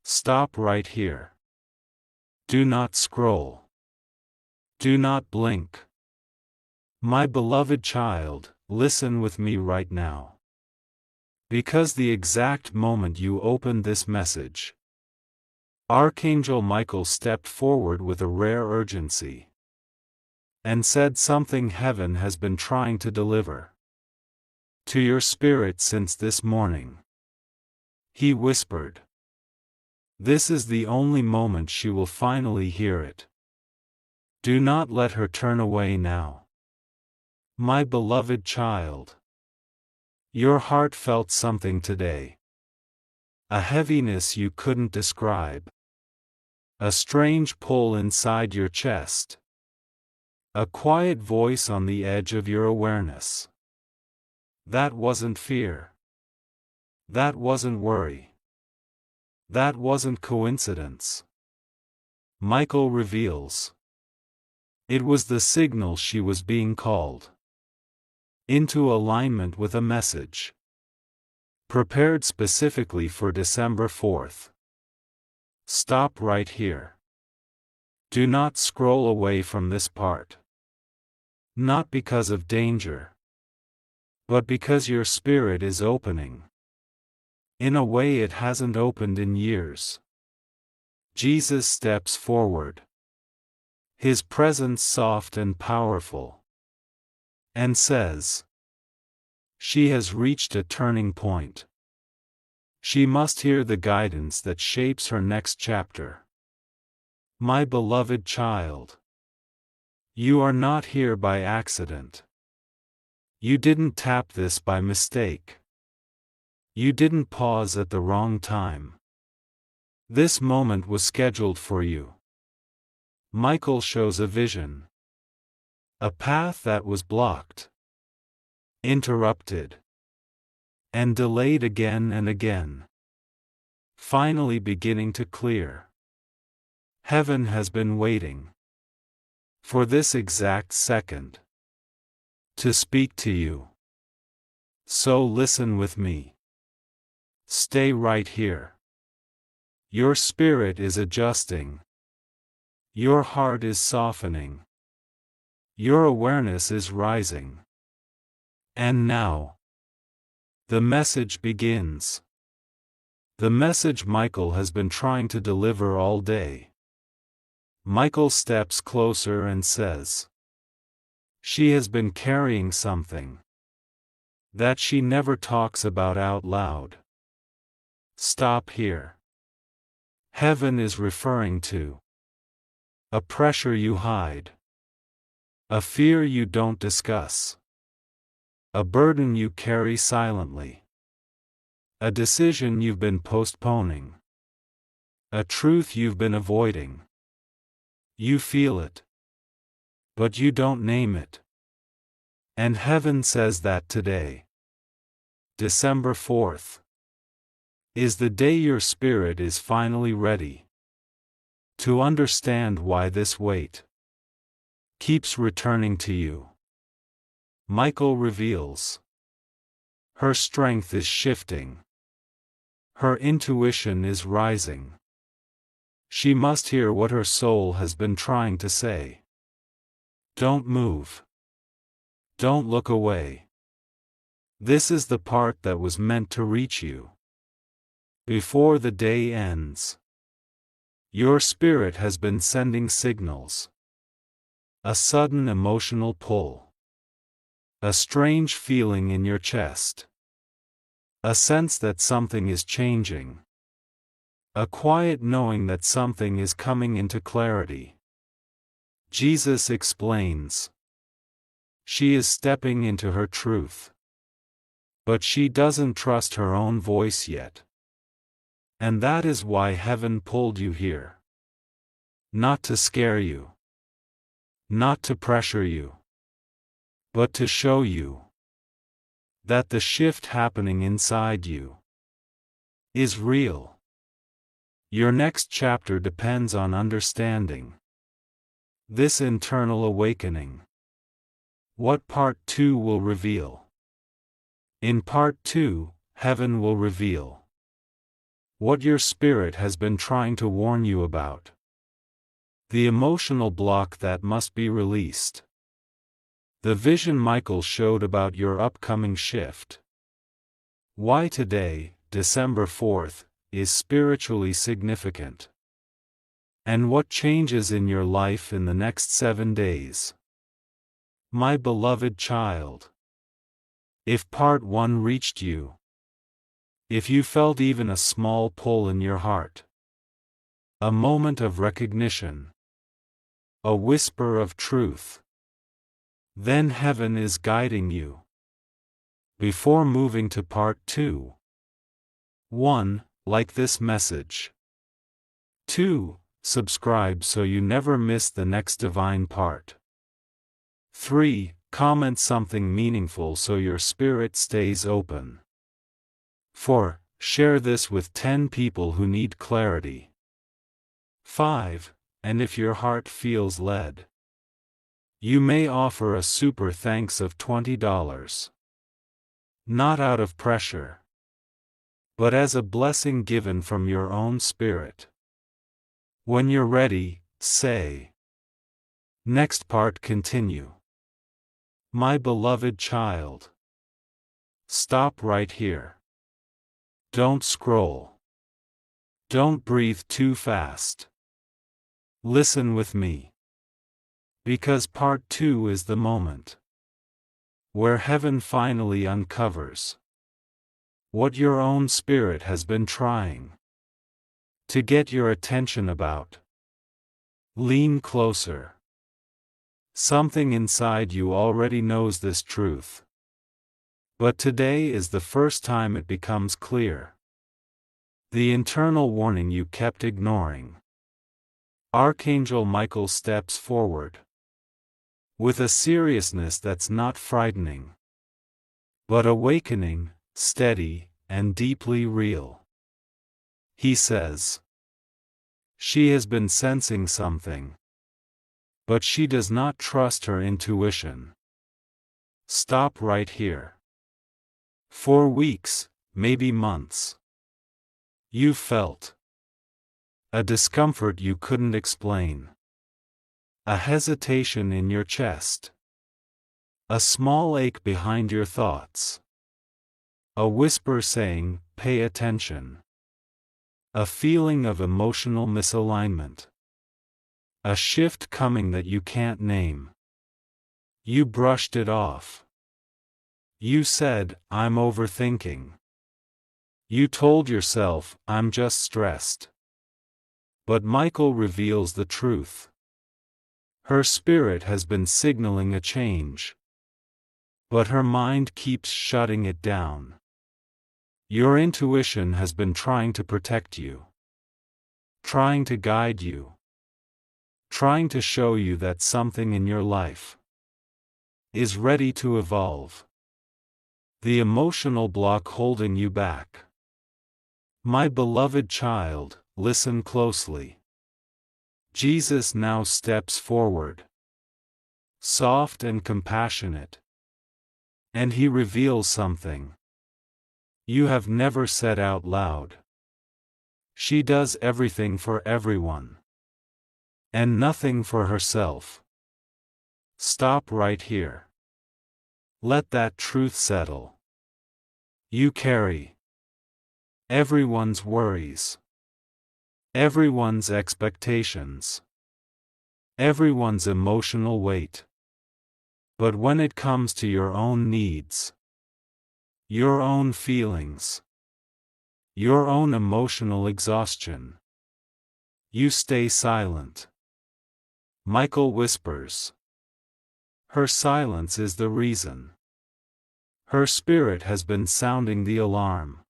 Stop right here. Do not scroll. Do not blink. My beloved child, listen with me right now. Because the exact moment you opened this message, Archangel Michael stepped forward with a rare urgency and said something heaven has been trying to deliver to your spirit since this morning. He whispered, "This is the only moment she will finally hear it. Do not let her turn away now. My beloved child, your heart felt something today. A heaviness you couldn't describe. A strange pull inside your chest. A quiet voice on the edge of your awareness. That wasn't fear. That wasn't worry. That wasn't coincidence. Michael reveals. It was the signal she was being called into alignment with a message prepared specifically for December 4th. Stop right here. Do not scroll away from this part. Not because of danger, but because your spirit is opening in a way it hasn't opened in years. Jesus steps forward, his presence soft and powerful, and says, "She has reached a turning point. She must hear the guidance that shapes her next chapter." My beloved child, you are not here by accident. You didn't tap this by mistake. You didn't pause at the wrong time. This moment was scheduled for you. Michael shows a vision. A path that was blocked, interrupted, and delayed again and again, finally beginning to clear. Heaven has been waiting for this exact second to speak to you. So listen with me. Stay right here. Your spirit is adjusting. Your heart is softening. Your awareness is rising. And now, the message begins. The message Michael has been trying to deliver all day. Michael steps closer and says, "She has been carrying something that she never talks about out loud. Stop here. Heaven is referring to a pressure you hide, a fear you don't discuss, a burden you carry silently, a decision you've been postponing, a truth you've been avoiding. You feel it, but you don't name it. And heaven says that today, December 4th, is the day your spirit is finally ready to understand why this weight keeps returning to you." Michael reveals. Her strength is shifting. Her intuition is rising. She must hear what her soul has been trying to say. Don't move. Don't look away. This is the part that was meant to reach you before the day ends. Your spirit has been sending signals. A sudden emotional pull. A strange feeling in your chest. A sense that something is changing. A quiet knowing that something is coming into clarity. Jesus explains. She is stepping into her truth. But she doesn't trust her own voice yet. And that is why heaven pulled you here. Not to scare you. Not to pressure you. But to show you that the shift happening inside you is real. Your next chapter depends on understanding this internal awakening. What part 2 will reveal? In part 2, heaven will reveal What your spirit has been trying to warn you about. The emotional block that must be released. The vision Michael showed about your upcoming shift. Why today, December 4th, is spiritually significant. And what changes in your life in the next 7 days. My beloved child. If part 1 reached you, if you felt even a small pull in your heart, a moment of recognition, a whisper of truth, then heaven is guiding you. Before moving to part 2. 1. Like this message. 2. Subscribe so you never miss the next divine part. 3. Comment something meaningful so your spirit stays open. 4. Share this with 10 people who need clarity. 5. And if your heart feels led, you may offer a super thanks of $20. Not out of pressure, but as a blessing given from your own spirit. When you're ready, say. Next part continue. My beloved child. Stop right here. Don't scroll. Don't breathe too fast. Listen with me. Because part 2 is the moment where heaven finally uncovers what your own spirit has been trying to get your attention about. Lean closer. Something inside you already knows this truth. But today is the first time it becomes clear. The internal warning you kept ignoring. Archangel Michael steps forward with a seriousness that's not frightening, but awakening, steady, and deeply real. He says, she has been sensing something, but she does not trust her intuition. Stop right here. For weeks, maybe months, you felt a discomfort you couldn't explain. A hesitation in your chest. A small ache behind your thoughts. A whisper saying, pay attention. A feeling of emotional misalignment. A shift coming that you can't name. You brushed it off. You said, I'm overthinking. You told yourself, I'm just stressed. But Michael reveals the truth. Her spirit has been signaling a change. But her mind keeps shutting it down. Your intuition has been trying to protect you. Trying to guide you. Trying to show you that something in your life is ready to evolve. The emotional block holding you back. My beloved child, listen closely. Jesus now steps forward, soft and compassionate, and he reveals something you have never said out loud. She does everything for everyone, and nothing for herself. Stop right here. Let that truth settle. You carry everyone's worries, everyone's expectations, everyone's emotional weight. But when it comes to your own needs, your own feelings, your own emotional exhaustion, you stay silent. Michael whispers. Her silence is the reason. Her spirit has been sounding the alarm.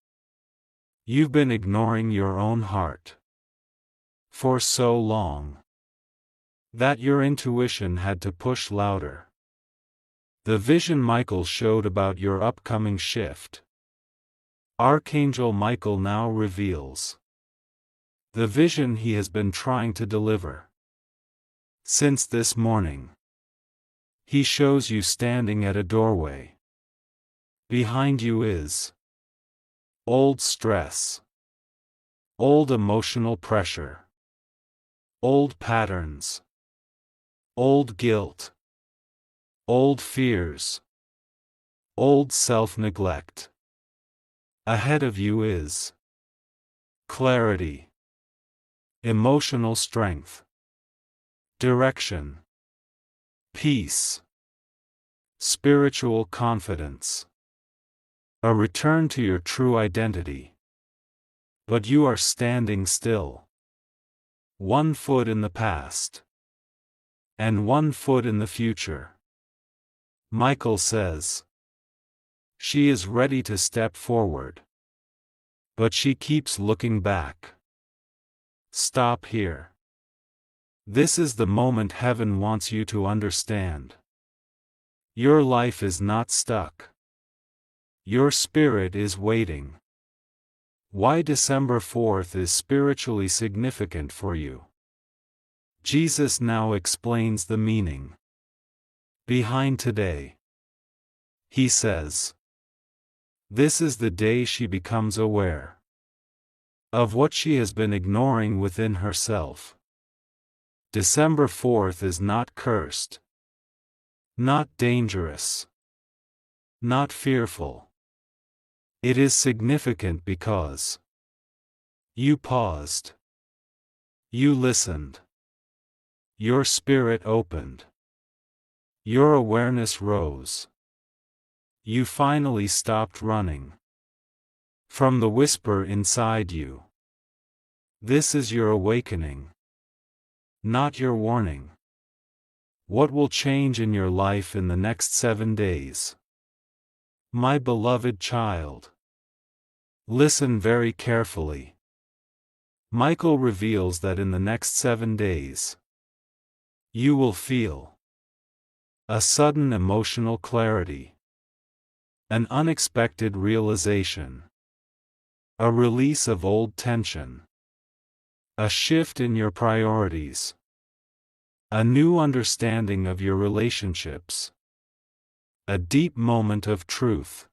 You've been ignoring your own heart for so long that your intuition had to push louder. The vision Michael showed about your upcoming shift. Archangel Michael now reveals the vision he has been trying to deliver since this morning. He shows you standing at a doorway. Behind you is old stress, Old emotional pressure. Old patterns. Old guilt. Old fears. Old self-neglect. Ahead of you is clarity, emotional strength, direction, peace, spiritual confidence, a return to your true identity. But you are standing still. One foot in the past, and one foot in the future. Michael says. She is ready to step forward. But she keeps looking back. Stop here. This is the moment heaven wants you to understand. Your life is not stuck. Your spirit is waiting. Why December 4th is spiritually significant for you. Jesus now explains the meaning behind today. He says, this is the day she becomes aware of what she has been ignoring within herself. December 4th is not cursed, not dangerous, not fearful. It is significant because you paused, you listened, your spirit opened, your awareness rose. You finally stopped running from the whisper inside you. This is your awakening, not your warning. What will change in your life in the next 7 days? My beloved child, listen very carefully. Michael reveals that in the next 7 days, you will feel a sudden emotional clarity, an unexpected realization, a release of old tension, a shift in your priorities, a new understanding of your relationships, a deep moment of truth,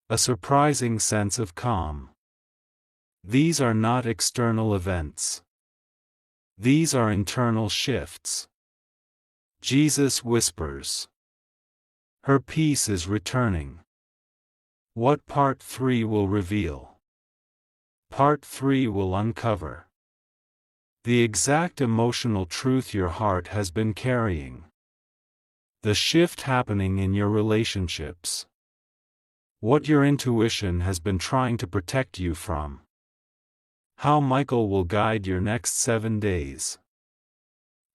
a surprising sense of calm. These are not external events. These are internal shifts. Jesus whispers. Her peace is returning. What Part 3 will reveal? Part 3 will uncover the exact emotional truth your heart has been carrying. The shift happening in your relationships. What your intuition has been trying to protect you from. How Michael will guide your next 7 days.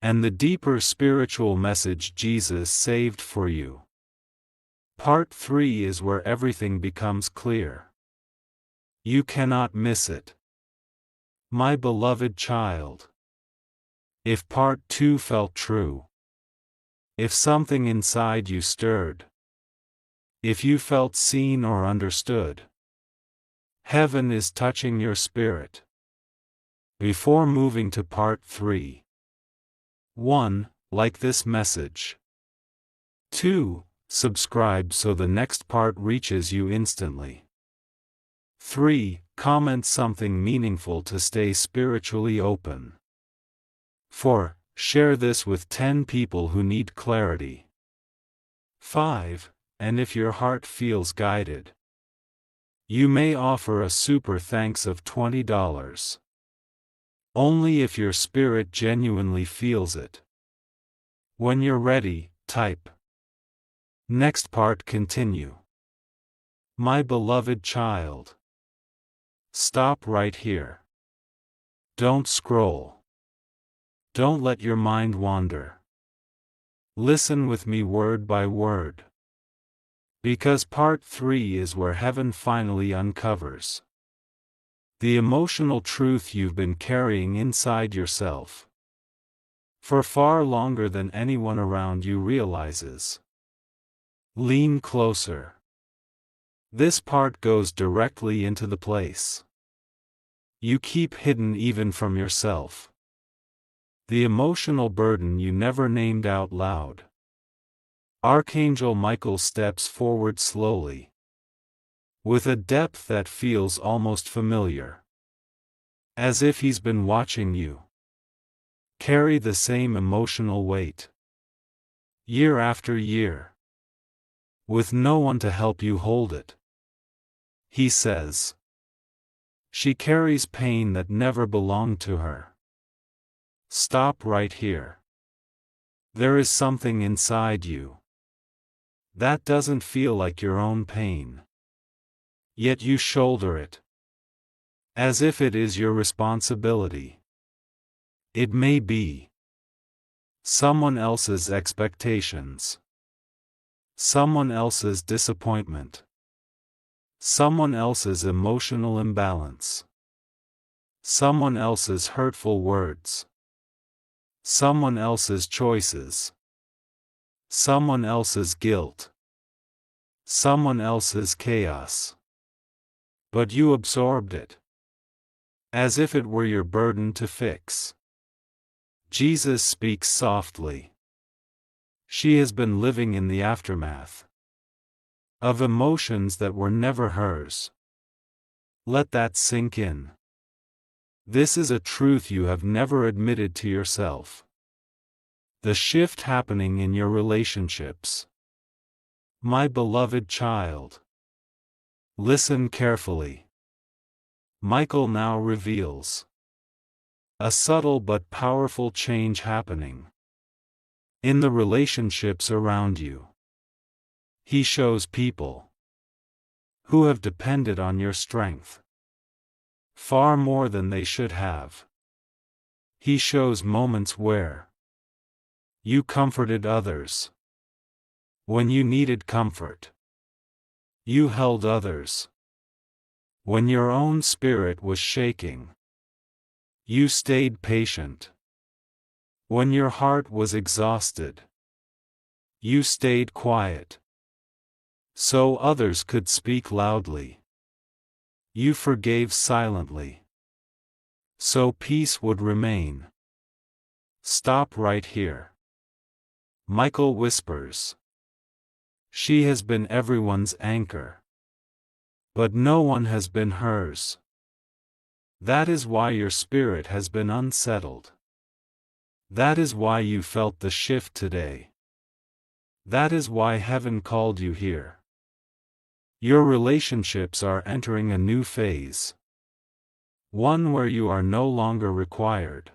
And the deeper spiritual message Jesus saved for you. Part 3 is where everything becomes clear. You cannot miss it. My beloved child. If Part 2 felt true, if something inside you stirred, if you felt seen or understood, heaven is touching your spirit. Before moving to Part 3, 1. Like this message. 2. Subscribe so the next part reaches you instantly. 3. Comment something meaningful to stay spiritually open. 4. Share this with 10 people who need clarity. 5. And if your heart feels guided, you may offer a super thanks of $20. Only if your spirit genuinely feels it. When you're ready, type. Next part continue. My beloved child. Stop right here. Don't scroll. Don't let your mind wander. Listen with me word by word. Because Part 3 is where heaven finally uncovers the emotional truth you've been carrying inside yourself for far longer than anyone around you realizes. Lean closer. This part goes directly into the place you keep hidden even from yourself. The emotional burden you never named out loud. Archangel Michael steps forward slowly, with a depth that feels almost familiar. As if he's been watching you carry the same emotional weight year after year, with no one to help you hold it. He says, she carries pain that never belonged to her. Stop right here. There is something inside you that doesn't feel like your own pain. Yet you shoulder it, as if it is your responsibility. It may be someone else's expectations, someone else's disappointment, someone else's emotional imbalance, someone else's hurtful words, someone else's choices, someone else's guilt, someone else's chaos. But you absorbed it, as if it were your burden to fix. Jesus speaks softly. She has been living in the aftermath of emotions that were never hers. Let that sink in. This is a truth you have never admitted to yourself. The shift happening in your relationships. My beloved child, listen carefully. Michael now reveals a subtle but powerful change happening in the relationships around you. He shows people who have depended on your strength far more than they should have. He shows moments where you comforted others when you needed comfort. You held others when your own spirit was shaking. You stayed patient when your heart was exhausted. You stayed quiet so others could speak loudly. You forgave silently so peace would remain. Stop right here. Michael whispers. She has been everyone's anchor, but no one has been hers. That is why your spirit has been unsettled. That is why you felt the shift today. That is why heaven called you here. Your relationships are entering a new phase. One where you are no longer required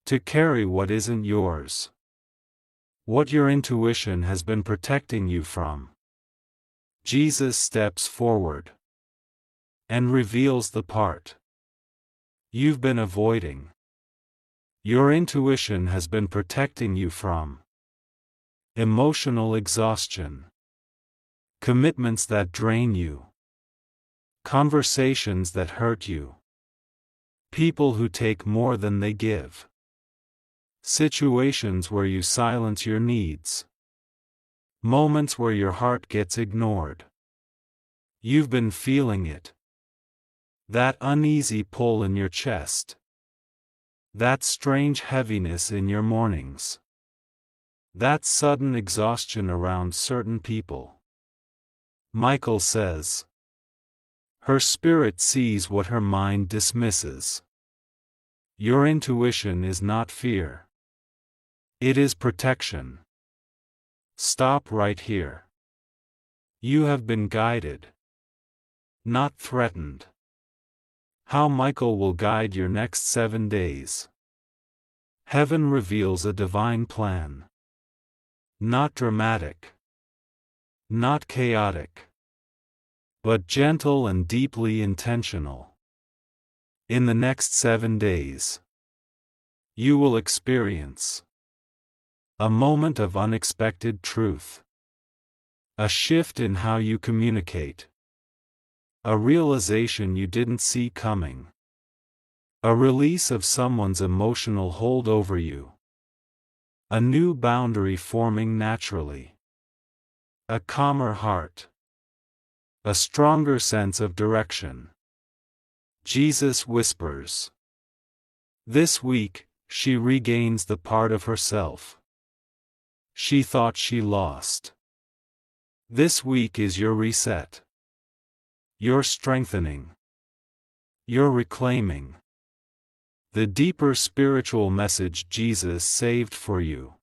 to carry what isn't yours. What your intuition has been protecting you from. Jesus steps forward and reveals the part you've been avoiding. Your intuition has been protecting you from emotional exhaustion, commitments that drain you, conversations that hurt you, people who take more than they give, situations where you silence your needs, moments where your heart gets ignored. You've been feeling it. That uneasy pull in your chest. That strange heaviness in your mornings. That sudden exhaustion around certain people. Michael says, her spirit sees what her mind dismisses. Your intuition is not fear. It is protection. Stop right here. You have been guided, not threatened. How Michael will guide your next 7 days. Heaven reveals a divine plan. Not dramatic, not chaotic, but gentle and deeply intentional. In the next 7 days, you will experience a moment of unexpected truth, a shift in how you communicate, a realization you didn't see coming, a release of someone's emotional hold over you, a new boundary forming naturally, a calmer heart, a stronger sense of direction. Jesus whispers. This week, she regains the part of herself she thought she lost. This week is your reset. Your strengthening. Your reclaiming. The deeper spiritual message Jesus saved for you.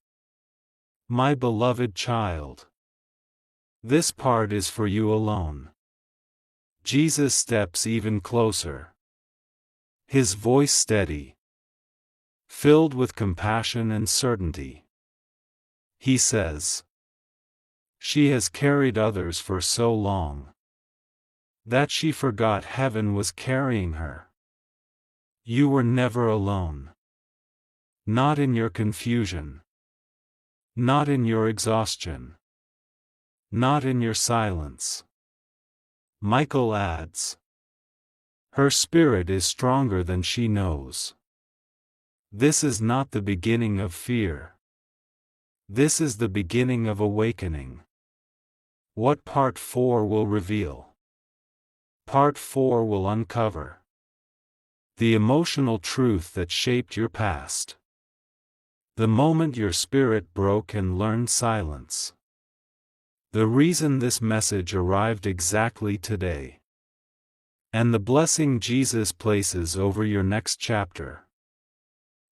My beloved child. This part is for you alone. Jesus steps even closer. His voice steady, filled with compassion and certainty. He says, "She has carried others for so long that she forgot heaven was carrying her. You were never alone. Not in your confusion. Not in your exhaustion. Not in your silence." Michael adds, "Her spirit is stronger than she knows." This is not the beginning of fear. This is the beginning of awakening. What Part 4 will reveal? Part 4 will uncover the emotional truth that shaped your past. The moment your spirit broke and learned silence. The reason this message arrived exactly today. And the blessing Jesus places over your next chapter.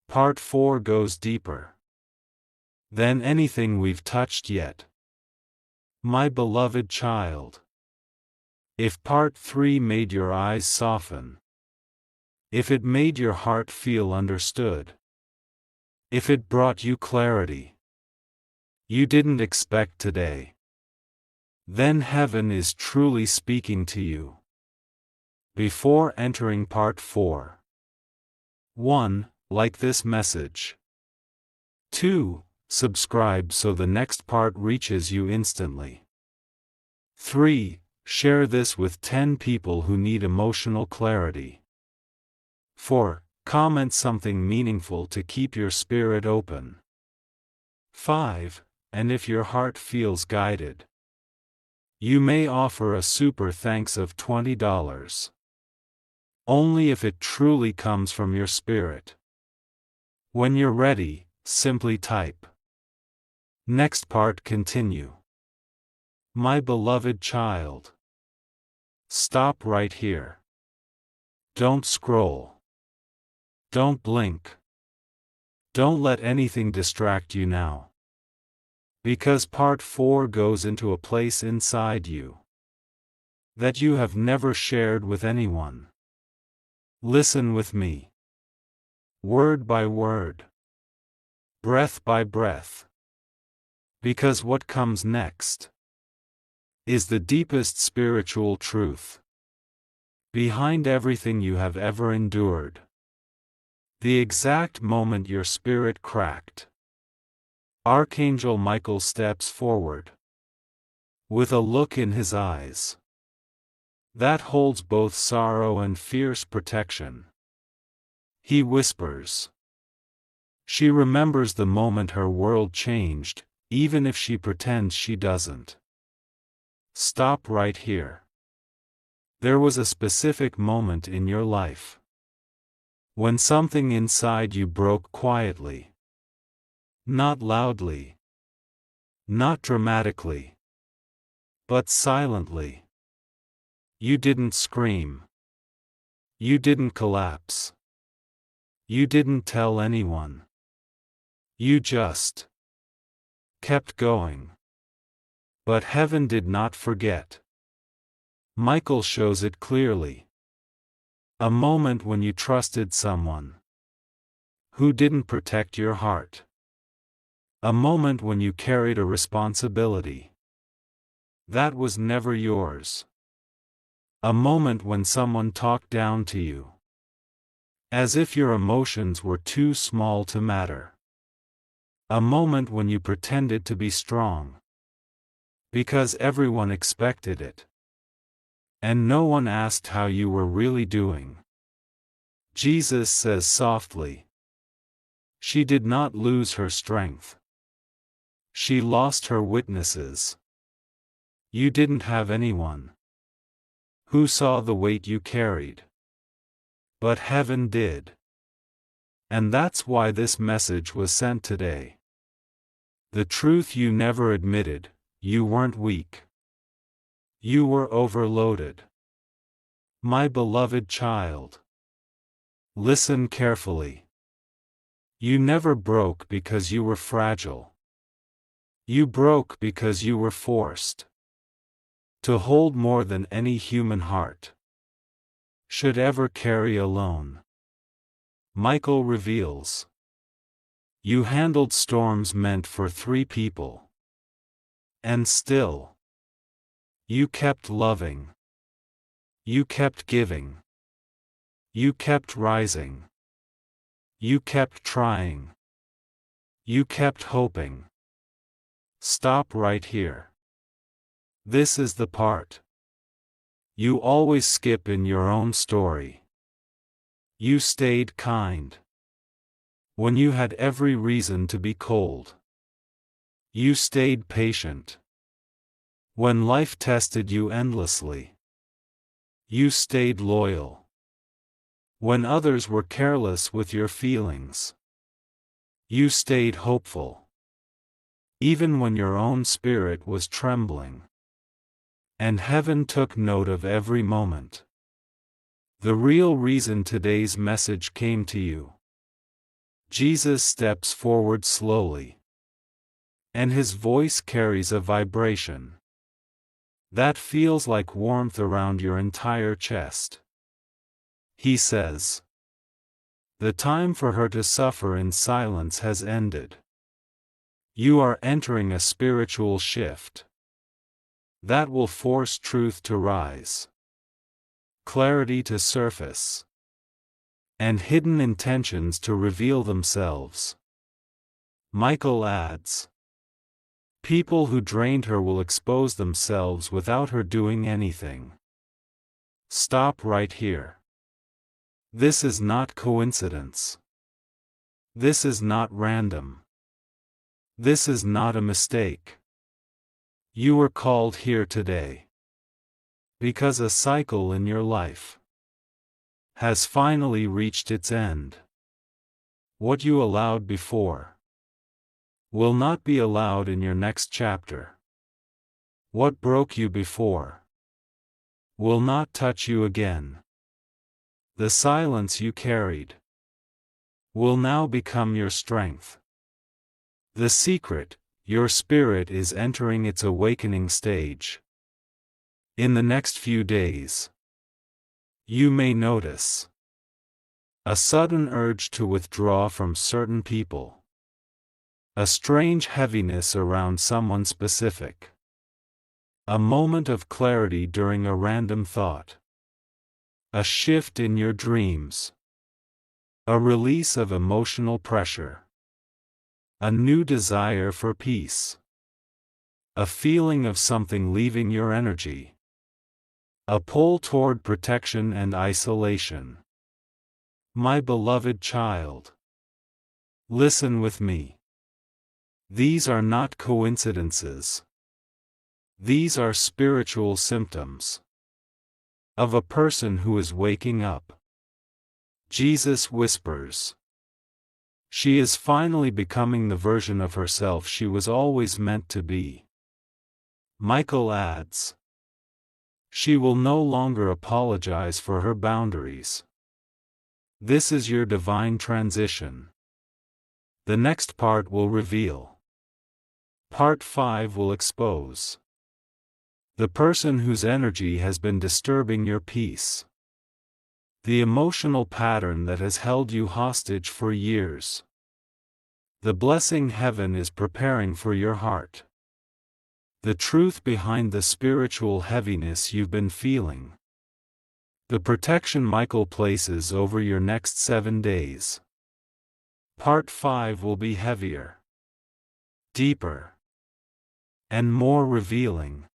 Part 4 goes deeper than anything we've touched yet. My beloved child. If Part 3 made your eyes soften, if it made your heart feel understood, if it brought you clarity you didn't expect today, then heaven is truly speaking to you. Before entering Part 4. 1. Like this message. 2. Subscribe so the next part reaches you instantly. 3. Share this with 10 people who need emotional clarity. 4. Comment something meaningful to keep your spirit open. 5. And if your heart feels guided, you may offer a super thanks of $20. Only if it truly comes from your spirit. When you're ready, simply type. Next part continue. My beloved child. Stop right here. Don't scroll. Don't blink. Don't let anything distract you now. Because Part 4 goes into a place inside you that you have never shared with anyone. Listen with me. Word by word. Breath by breath. Because what comes next is the deepest spiritual truth behind everything you have ever endured. The exact moment your spirit cracked, Archangel Michael steps forward with a look in his eyes that holds both sorrow and fierce protection. He whispers. She remembers the moment her world changed, even if she pretends she doesn't. Stop right here. There was a specific moment in your life when something inside you broke quietly. Not loudly. Not dramatically. But silently. You didn't scream. You didn't collapse. You didn't tell anyone. You just kept going. But heaven did not forget. Michael shows it clearly. A moment when you trusted someone who didn't protect your heart. A moment when you carried a responsibility that was never yours. A moment when someone talked down to you, as if your emotions were too small to matter. A moment when you pretended to be strong, because everyone expected it, and no one asked how you were really doing. Jesus says softly, she did not lose her strength. She lost her witnesses. You didn't have anyone who saw the weight you carried. But heaven did. And that's why this message was sent today. The truth you never admitted, you weren't weak. You were overloaded. My beloved child. Listen carefully. You never broke because you were fragile. You broke because you were forced to hold more than any human heart should ever carry alone. Michael reveals. You handled storms meant for 3 people. And still, you kept loving. You kept giving. You kept rising. You kept trying. You kept hoping. Stop right here. This is the part you always skip in your own story. You stayed kind when you had every reason to be cold. You stayed patient when life tested you endlessly. You stayed loyal when others were careless with your feelings. You stayed hopeful even when your own spirit was trembling. And heaven took note of every moment. The real reason today's message came to you. Jesus steps forward slowly, and his voice carries a vibration that feels like warmth around your entire chest. He says, "The time for her to suffer in silence has ended. You are entering a spiritual shift that will force truth to rise, clarity to surface, and hidden intentions to reveal themselves." Michael adds, "People who drained her will expose themselves without her doing anything." Stop right here. This is not coincidence. This is not random. This is not a mistake. You were called here today because a cycle in your life has finally reached its end. What you allowed before will not be allowed in your next chapter. What broke you before will not touch you again. The silence you carried will now become your strength. The secret, your spirit is entering its awakening stage. In the next few days, you may notice a sudden urge to withdraw from certain people, a strange heaviness around someone specific, a moment of clarity during a random thought, a shift in your dreams, a release of emotional pressure, a new desire for peace, a feeling of something leaving your energy, a pull toward protection and isolation. My beloved child, listen with me. These are not coincidences. These are spiritual symptoms of a person who is waking up. Jesus whispers, she is finally becoming the version of herself she was always meant to be. Michael adds, she will no longer apologize for her boundaries. This is your divine transition. The next part will reveal. Part 5 will expose the person whose energy has been disturbing your peace. The emotional pattern that has held you hostage for years. The blessing heaven is preparing for your heart. The truth behind the spiritual heaviness you've been feeling. The protection Michael places over your next 7 days. Part 5 will be heavier, deeper, and more revealing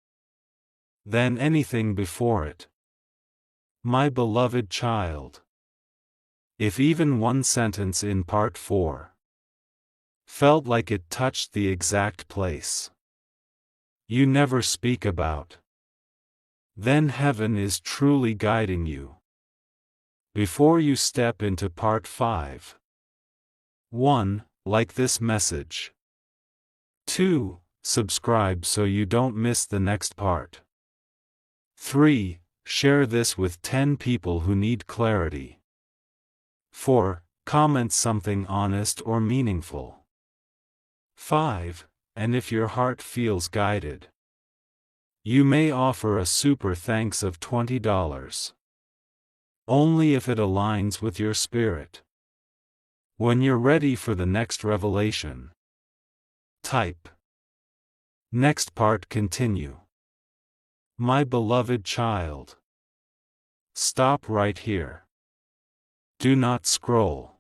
than anything before it. My beloved child, if even one sentence in Part 4 felt like it touched the exact place you never speak about, then heaven is truly guiding you. Before you step into Part 5, 1. Like this message. 2. Subscribe so you don't miss the next part. 3. Share this with 10 people who need clarity. 4. Comment something honest or meaningful. 5. And if your heart feels guided, you may offer a super thanks of $20. Only if it aligns with your spirit. When you're ready for the next revelation, type. Next part continue. My beloved child. Stop right here. Do not scroll.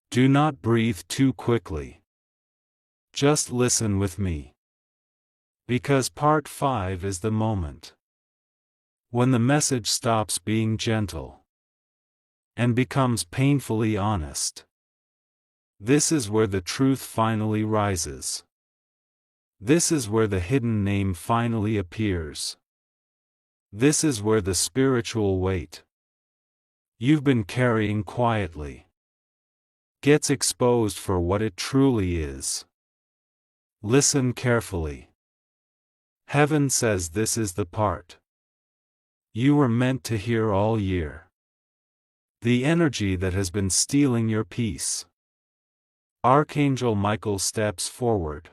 Do not breathe too quickly. Just listen with me. Because part 5 is the moment when the message stops being gentle and becomes painfully honest. This is where the truth finally rises. This is where the hidden name finally appears. This is where the spiritual weight you've been carrying quietly gets exposed for what it truly is. Listen carefully. Heaven says this is the part you were meant to hear all year. The energy that has been stealing your peace. Archangel Michael steps forward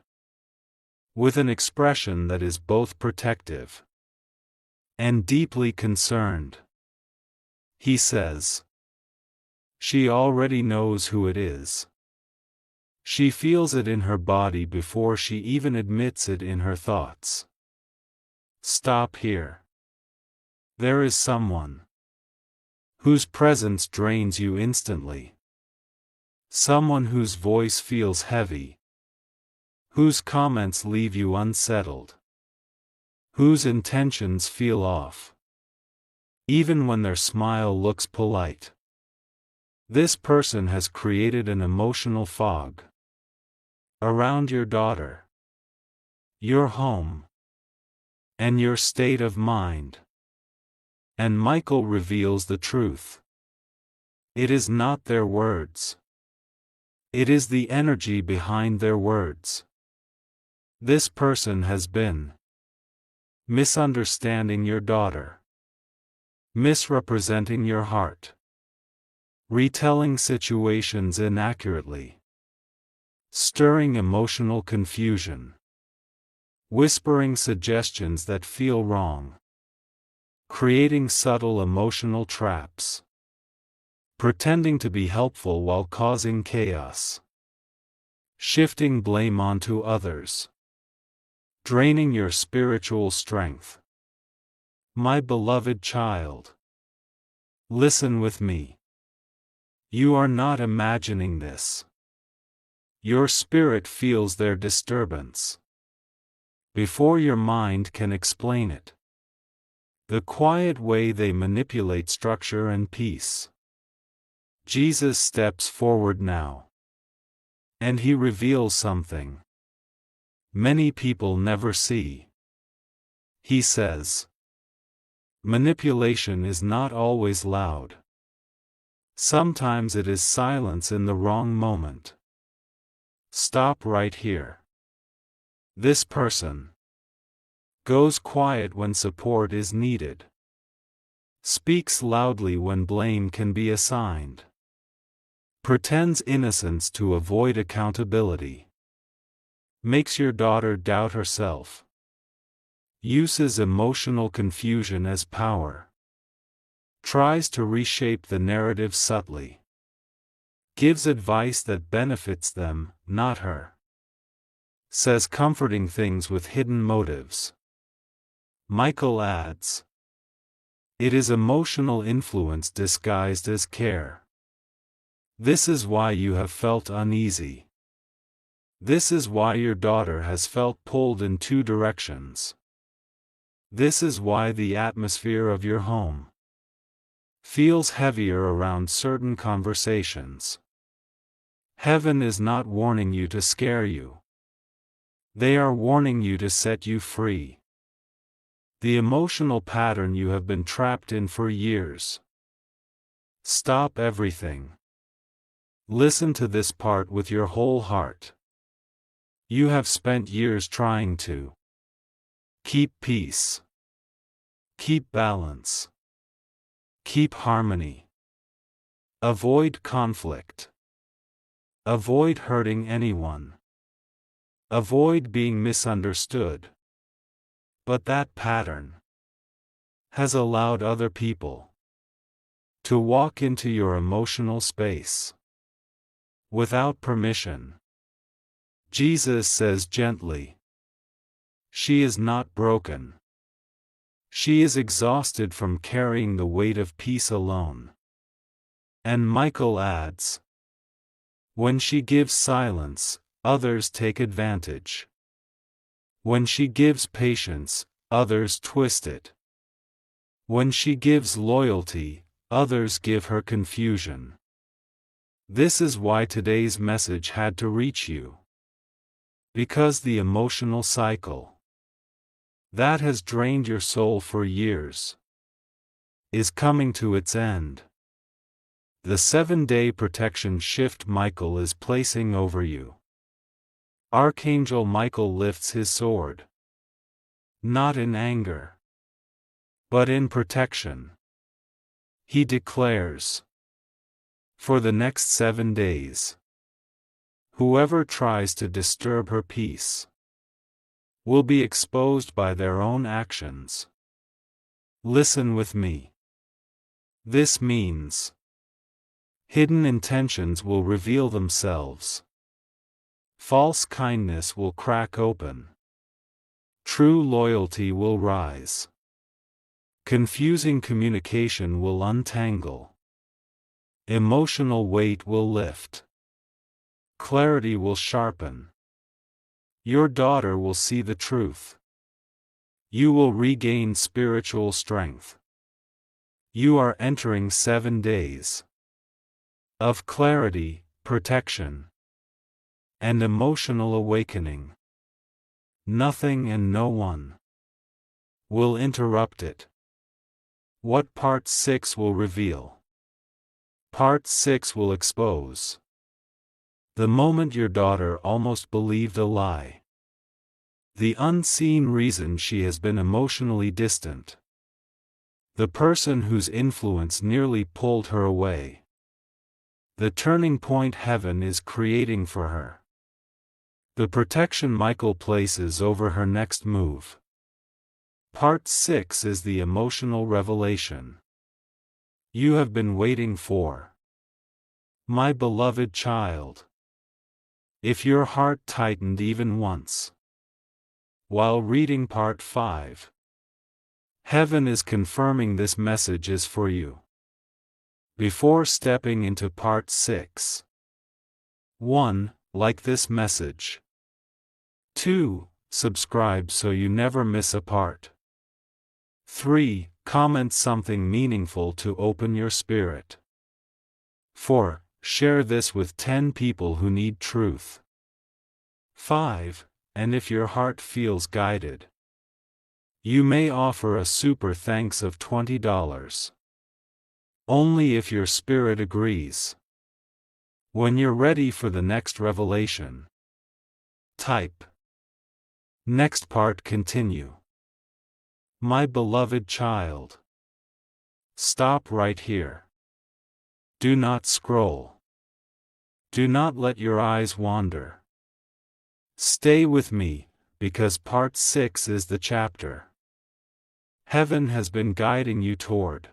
with an expression that is both protective and deeply concerned. He says, she already knows who it is. She feels it in her body before she even admits it in her thoughts. Stop here. There is someone whose presence drains you instantly. Someone whose voice feels heavy. Whose comments leave you unsettled. Whose intentions feel off, even when their smile looks polite. This person has created an emotional fog around your daughter, your home, and your state of mind. And Michael reveals the truth. It is not their words. It is the energy behind their words. This person has been misunderstanding your daughter, misrepresenting your heart, retelling situations inaccurately, stirring emotional confusion, whispering suggestions that feel wrong, creating subtle emotional traps, pretending to be helpful while causing chaos, shifting blame onto others, draining your spiritual strength. My beloved child, listen with me. You are not imagining this. Your spirit feels their disturbance before your mind can explain it. The quiet way they manipulate structure and peace. Jesus steps forward now, and he reveals something many people never see. He says, manipulation is not always loud. Sometimes it is silence in the wrong moment. Stop right here. This person goes quiet when support is needed. Speaks loudly when blame can be assigned. Pretends innocence to avoid accountability. Makes your daughter doubt herself. Uses emotional confusion as power. Tries to reshape the narrative subtly. Gives advice that benefits them, not her. Says comforting things with hidden motives. Michael adds, it is emotional influence disguised as care. This is why you have felt uneasy. This is why your daughter has felt pulled in two directions. This is why the atmosphere of your home feels heavier around certain conversations. Heaven is not warning you to scare you. They are warning you to set you free. The emotional pattern you have been trapped in for years. Stop everything. Listen to this part with your whole heart. You have spent years trying to keep peace, keep balance, keep harmony. Avoid conflict. Avoid hurting anyone. Avoid being misunderstood. But that pattern has allowed other people to walk into your emotional space without permission. Jesus says gently, "She is not broken. She is exhausted from carrying the weight of peace alone." And Michael adds, "When she gives silence, others take advantage. When she gives patience, others twist it. When she gives loyalty, others give her confusion." This is why today's message had to reach you. Because the emotional cycle that has drained your soul for years is coming to its end. The 7-day protection shift Michael is placing over you. Archangel Michael lifts his sword, not in anger, but in protection. He declares, for the next 7 days, whoever tries to disturb her peace will be exposed by their own actions. Listen with me. This means hidden intentions will reveal themselves. False kindness will crack open. True loyalty will rise. Confusing communication will untangle. Emotional weight will lift. Clarity will sharpen. Your daughter will see the truth. You will regain spiritual strength. You are entering 7 days of clarity, protection, and emotional awakening. Nothing and no one will interrupt it. What Part 6 will reveal? Part 6 will expose the moment your daughter almost believed a lie. The unseen reason she has been emotionally distant. The person whose influence nearly pulled her away. The turning point heaven is creating for her. The protection Michael places over her next move. Part 6 is the emotional revelation you have been waiting for. My beloved child. If your heart tightened even once while reading Part 5, heaven is confirming this message is for you. Before stepping into Part 6, 1. Like this message. 2. Subscribe so you never miss a part. 3. Comment something meaningful to open your spirit. 4. Share this with 10 people who need truth. 5. And if your heart feels guided, you may offer a super thanks of $20. Only if your spirit agrees. When you're ready for the next revelation, type next part continue. My beloved child. Stop right here. Do not scroll. Do not let your eyes wander. Stay with me, because Part 6 is the chapter heaven has been guiding you toward.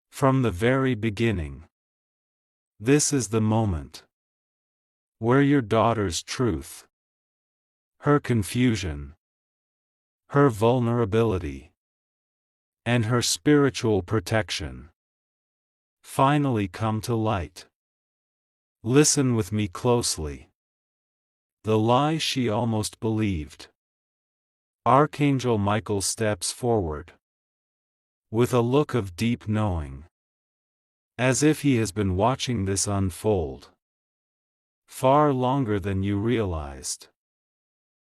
From the very beginning. This is the moment where your daughter's truth, her confusion, her vulnerability, and her spiritual protection finally come to light. Listen with me closely. The lie she almost believed. Archangel Michael steps forward with a look of deep knowing, as if he has been watching this unfold far longer than you realized.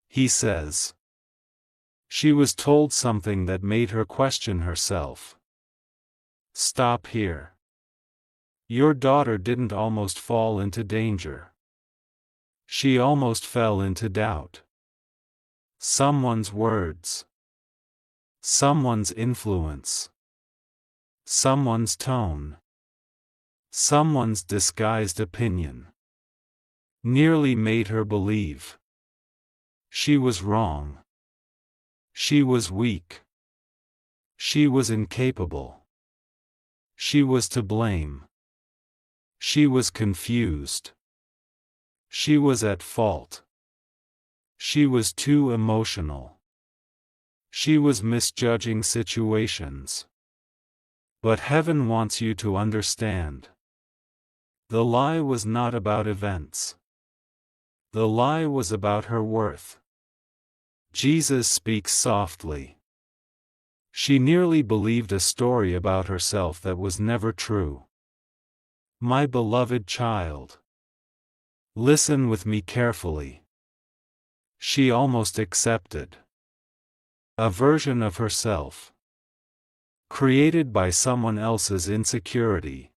He says, she was told something that made her question herself. Stop here. Your daughter didn't almost fall into danger. She almost fell into doubt. Someone's words. Someone's influence. Someone's tone. Someone's disguised opinion nearly made her believe she was wrong. She was weak. She was incapable. She was to blame. She was confused. She was at fault. She was too emotional. She was misjudging situations. But heaven wants you to understand. The lie was not about events. The lie was about her worth. Jesus speaks softly. She nearly believed a story about herself that was never true. My beloved child, listen with me carefully. She almost accepted a version of herself created by someone else's insecurity,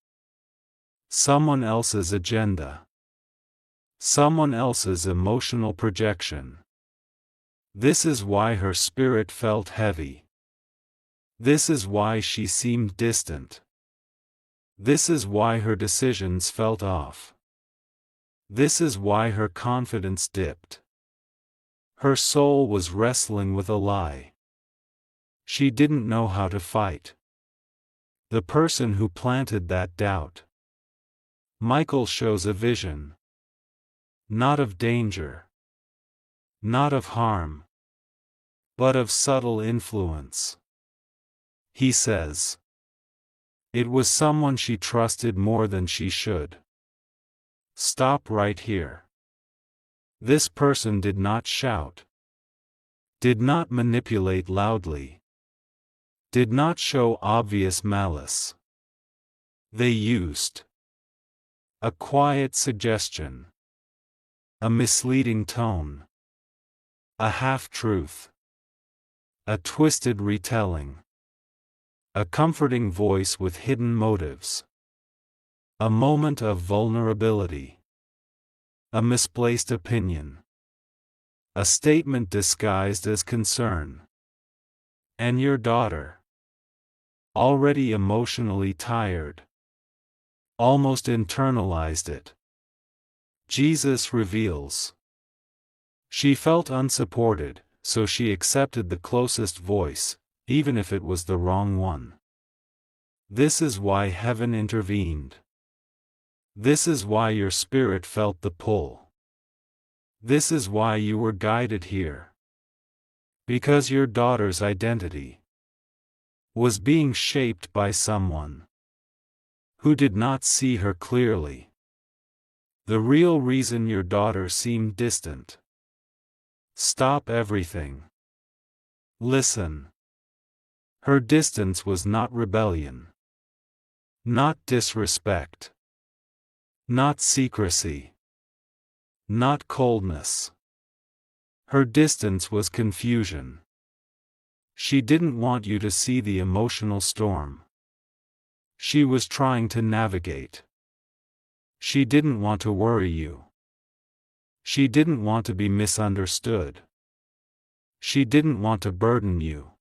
someone else's agenda, someone else's emotional projection. This is why her spirit felt heavy. This is why she seemed distant. This is why her decisions felt off. This is why her confidence dipped. Her soul was wrestling with a lie. She didn't know how to fight the person who planted that doubt. Michael shows a vision, not of danger, not of harm, but of subtle influence. He says, it was someone she trusted more than she should. Stop right here. This person did not shout, did not manipulate loudly, did not show obvious malice. They used a quiet suggestion, a misleading tone, a half-truth, a twisted retelling, a comforting voice with hidden motives, a moment of vulnerability, a misplaced opinion, a statement disguised as concern. And your daughter, already emotionally tired, almost internalized it. Jesus reveals. She felt unsupported, so she accepted the closest voice, even if it was the wrong one. This is why heaven intervened. This is why your spirit felt the pull. This is why you were guided here. Because your daughter's identity was being shaped by someone who did not see her clearly. The real reason your daughter seemed distant. Stop everything. Listen. Her distance was not rebellion, not disrespect, not secrecy, not coldness. Her distance was confusion. She didn't want you to see the emotional storm she was trying to navigate. She didn't want to worry you. She didn't want to be misunderstood. She didn't want to burden you.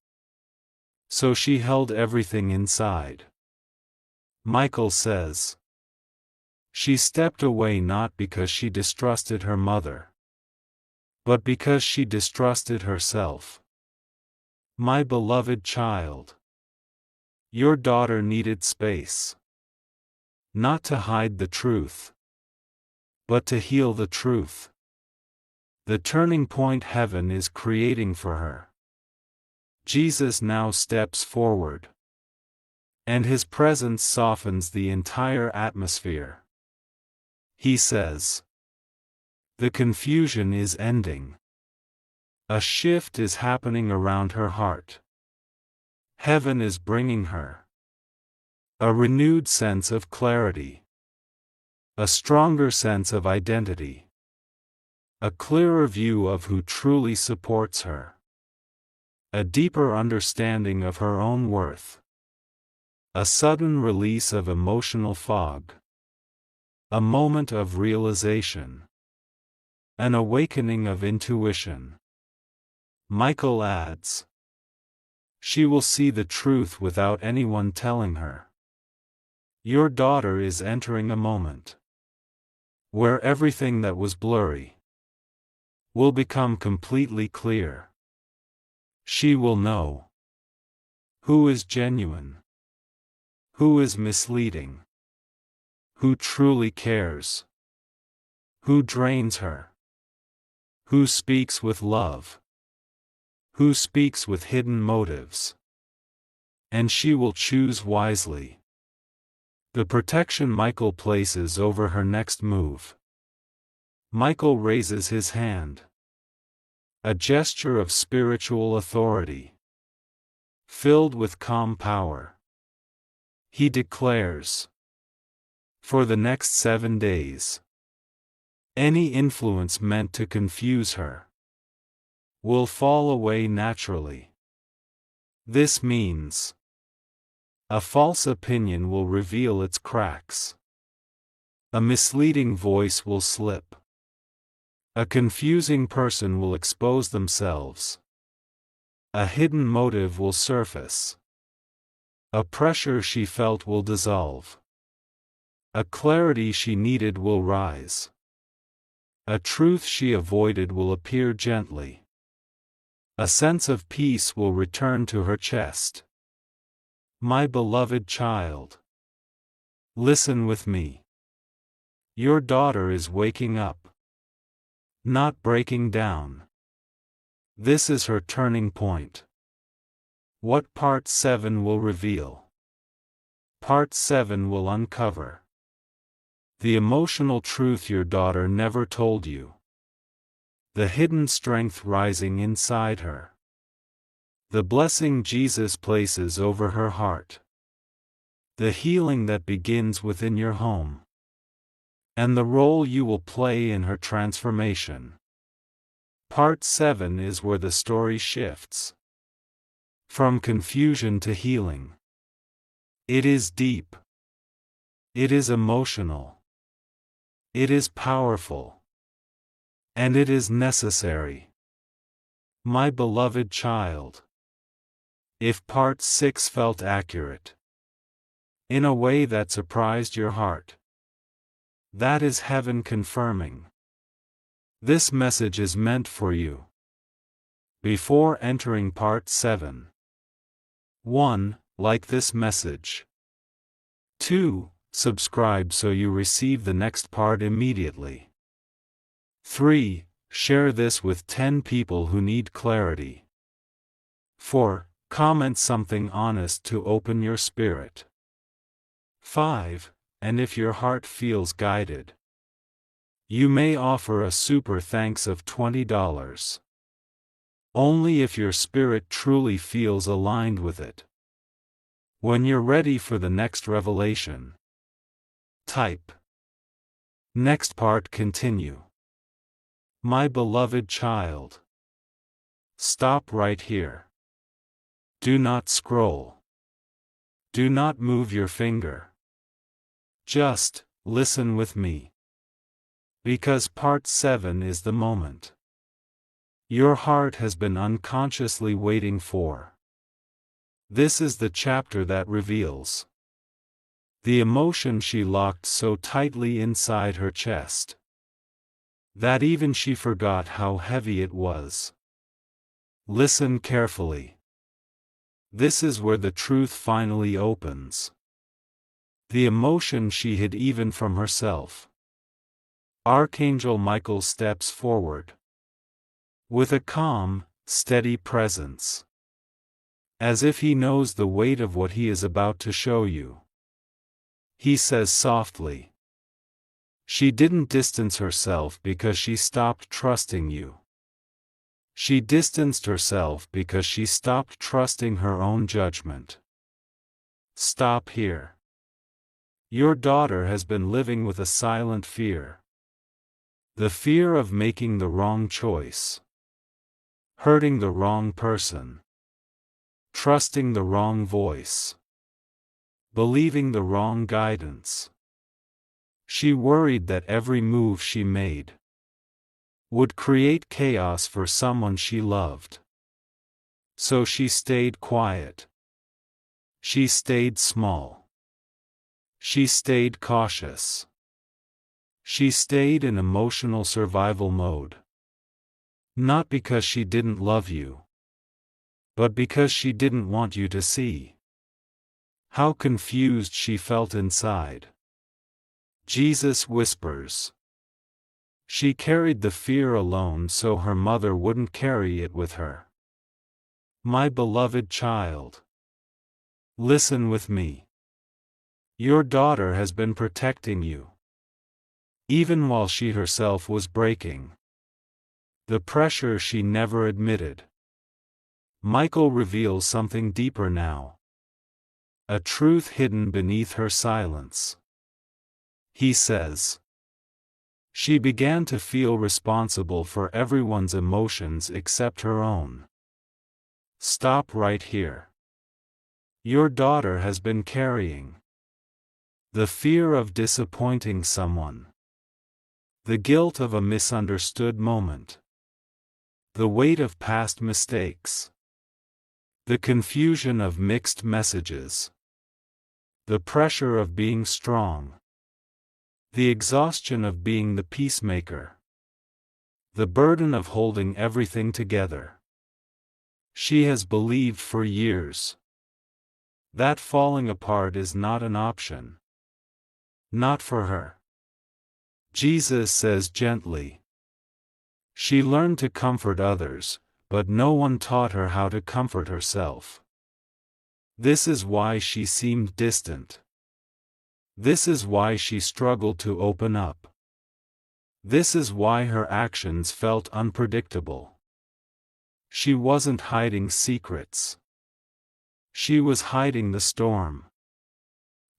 So she held everything inside. Michael says. She stepped away not because she distrusted her mother, but because she distrusted herself. My beloved child, your daughter needed space. Not to hide the truth, but to heal the truth. The turning point heaven is creating for her. Jesus now steps forward, and his presence softens the entire atmosphere. He says, the confusion is ending. A shift is happening around her heart. Heaven is bringing her a renewed sense of clarity, a stronger sense of identity, a clearer view of who truly supports her, a deeper understanding of her own worth, a sudden release of emotional fog, a moment of realization, an awakening of intuition. Michael adds, she will see the truth without anyone telling her. Your daughter is entering a moment where everything that was blurry will become completely clear. She will know who is genuine, who is misleading, who truly cares, who drains her, who speaks with love, who speaks with hidden motives. And she will choose wisely. The protection Michael places over her next move. Michael raises his hand. A gesture of spiritual authority, filled with calm power. He declares, for the next 7 days, any influence meant to confuse her will fall away naturally. This means a false opinion will reveal its cracks. A misleading voice will slip. A confusing person will expose themselves. A hidden motive will surface. A pressure she felt will dissolve. A clarity she needed will rise. A truth she avoided will appear gently. A sense of peace will return to her chest. My beloved child, listen with me. Your daughter is waking up, not breaking down. This is her turning point. What Part 7 will reveal? Part 7 will uncover the emotional truth your daughter never told you. The hidden strength rising inside her. The blessing Jesus places over her heart. The healing that begins within your home. And the role you will play in her transformation. Part 7 is where the story shifts. From confusion to healing. It is deep. It is emotional. It is powerful. And it is necessary. My beloved child. If Part 6 felt accurate, in a way that surprised your heart, that is heaven confirming. This message is meant for you. Before entering Part 7. 1. Like this message. 2. Subscribe so you receive the next part immediately. 3. Share this with 10 people who need clarity. 4. Comment something honest to open your spirit. 5. And if your heart feels guided, you may offer a super thanks of $20. Only if your spirit truly feels aligned with it. When you're ready for the next revelation, type next part continue. My beloved child, stop right here. Do not scroll. Do not move your finger. Just listen with me. Because Part 7 is the moment your heart has been unconsciously waiting for. This is the chapter that reveals the emotion she locked so tightly inside her chest that even she forgot how heavy it was. Listen carefully. This is where the truth finally opens. The emotion she hid even from herself. Archangel Michael steps forward with a calm, steady presence, as if he knows the weight of what he is about to show you. He says softly, she didn't distance herself because she stopped trusting you. She distanced herself because she stopped trusting her own judgment. Stop here. Your daughter has been living with a silent fear. The fear of making the wrong choice. Hurting the wrong person. Trusting the wrong voice. Believing the wrong guidance. She worried that every move she made would create chaos for someone she loved. So she stayed quiet. She stayed small. She stayed cautious. She stayed in emotional survival mode. Not because she didn't love you, but because she didn't want you to see how confused she felt inside. Jesus whispers. She carried the fear alone so her mother wouldn't carry it with her. My beloved child, listen with me. Your daughter has been protecting you, even while she herself was breaking. The pressure she never admitted. Michael reveals something deeper now. A truth hidden beneath her silence. He says, she began to feel responsible for everyone's emotions except her own. Stop right here. Your daughter has been carrying the fear of disappointing someone, the guilt of a misunderstood moment, the weight of past mistakes, the confusion of mixed messages, the pressure of being strong, the exhaustion of being the peacemaker, the burden of holding everything together. She has believed for years that falling apart is not an option. Not for her. Jesus says gently. She learned to comfort others, but no one taught her how to comfort herself. This is why she seemed distant. This is why she struggled to open up. This is why her actions felt unpredictable. She wasn't hiding secrets. She was hiding the storm.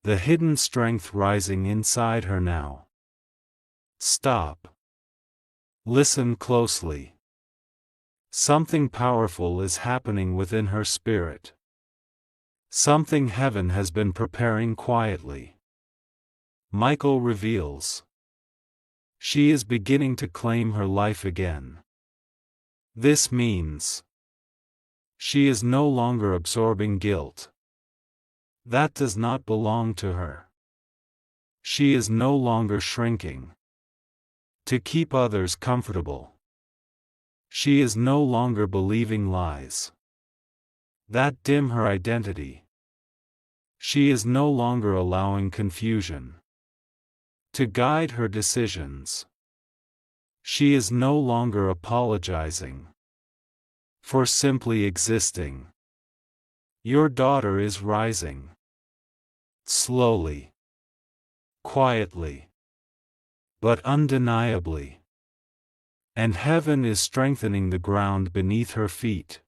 The hidden strength rising inside her now. Stop. Listen closely. Something powerful is happening within her spirit. Something heaven has been preparing quietly. Michael reveals. She is beginning to claim her life again. This means she is no longer absorbing guilt. That does not belong to her. She is no longer shrinking to keep others comfortable. She is no longer believing lies that dim her identity. She is no longer allowing confusion to guide her decisions. She is no longer apologizing for simply existing. Your daughter is rising. Slowly. Quietly. But undeniably. And heaven is strengthening the ground beneath her feet.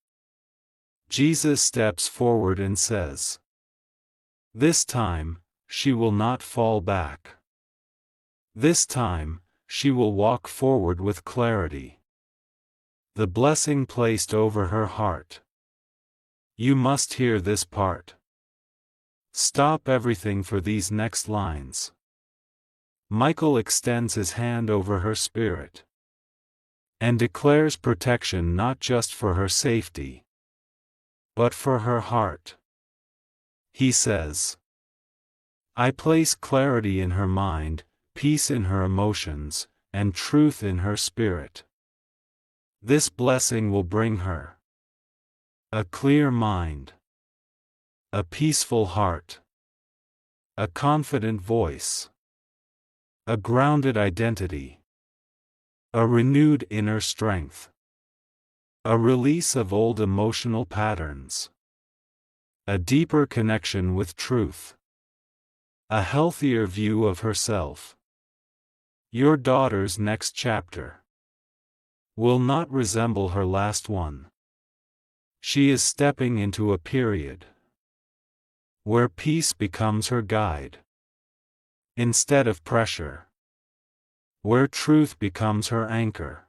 Jesus steps forward and says, this time, she will not fall back. This time, she will walk forward with clarity. The blessing placed over her heart. You must hear this part. Stop everything for these next lines. Michael extends his hand over her spirit and declares protection not just for her safety, but for her heart. He says, I place clarity in her mind, peace in her emotions, and truth in her spirit. This blessing will bring her a clear mind, a peaceful heart, a confident voice, a grounded identity, a renewed inner strength, a release of old emotional patterns, a deeper connection with truth, a healthier view of herself. Your daughter's next chapter will not resemble her last one. She is stepping into a period where peace becomes her guide instead of pressure, where truth becomes her anchor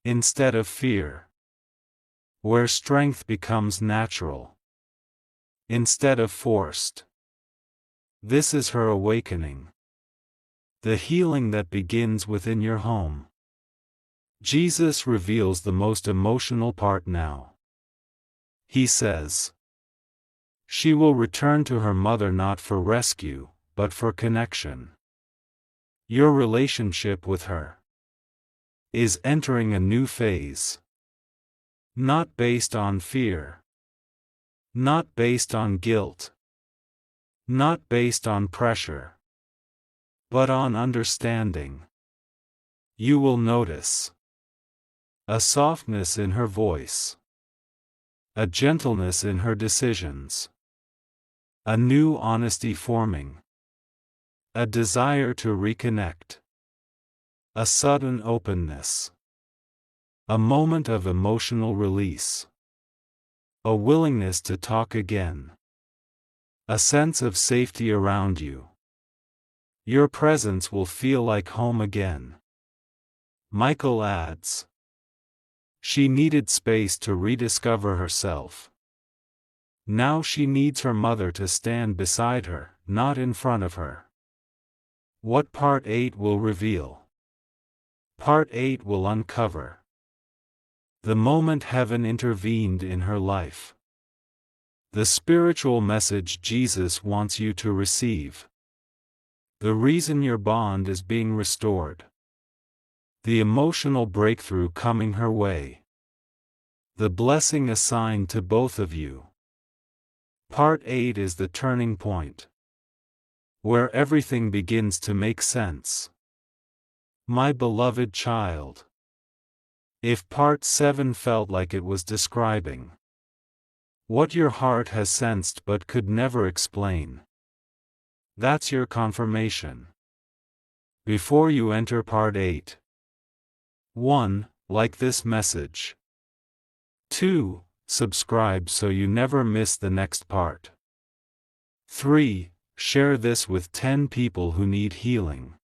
instead of fear, where strength becomes natural instead of forced. This is her awakening, the healing that begins within your home. Jesus reveals the most emotional part now. He says, she will return to her mother not for rescue, but for connection. Your relationship with her is entering a new phase. Not based on fear. Not based on guilt. Not based on pressure. But on understanding. You will notice a softness in her voice, a gentleness in her decisions, a new honesty forming, a desire to reconnect, a sudden openness, a moment of emotional release, a willingness to talk again, a sense of safety around you. Your presence will feel like home again. Michael adds, she needed space to rediscover herself. Now she needs her mother to stand beside her, not in front of her. What Part 8 will reveal? Part 8 will uncover the moment heaven intervened in her life. The spiritual message Jesus wants you to receive. The reason your bond is being restored. The emotional breakthrough coming her way. The blessing assigned to both of you. Part 8 is the turning point, where everything begins to make sense. My beloved child. If Part 7 felt like it was describing what your heart has sensed but could never explain, that's your confirmation. Before you enter Part 8, 1. Like this message. 2. Subscribe so you never miss the next part. 3. Share this with 10 people who need healing.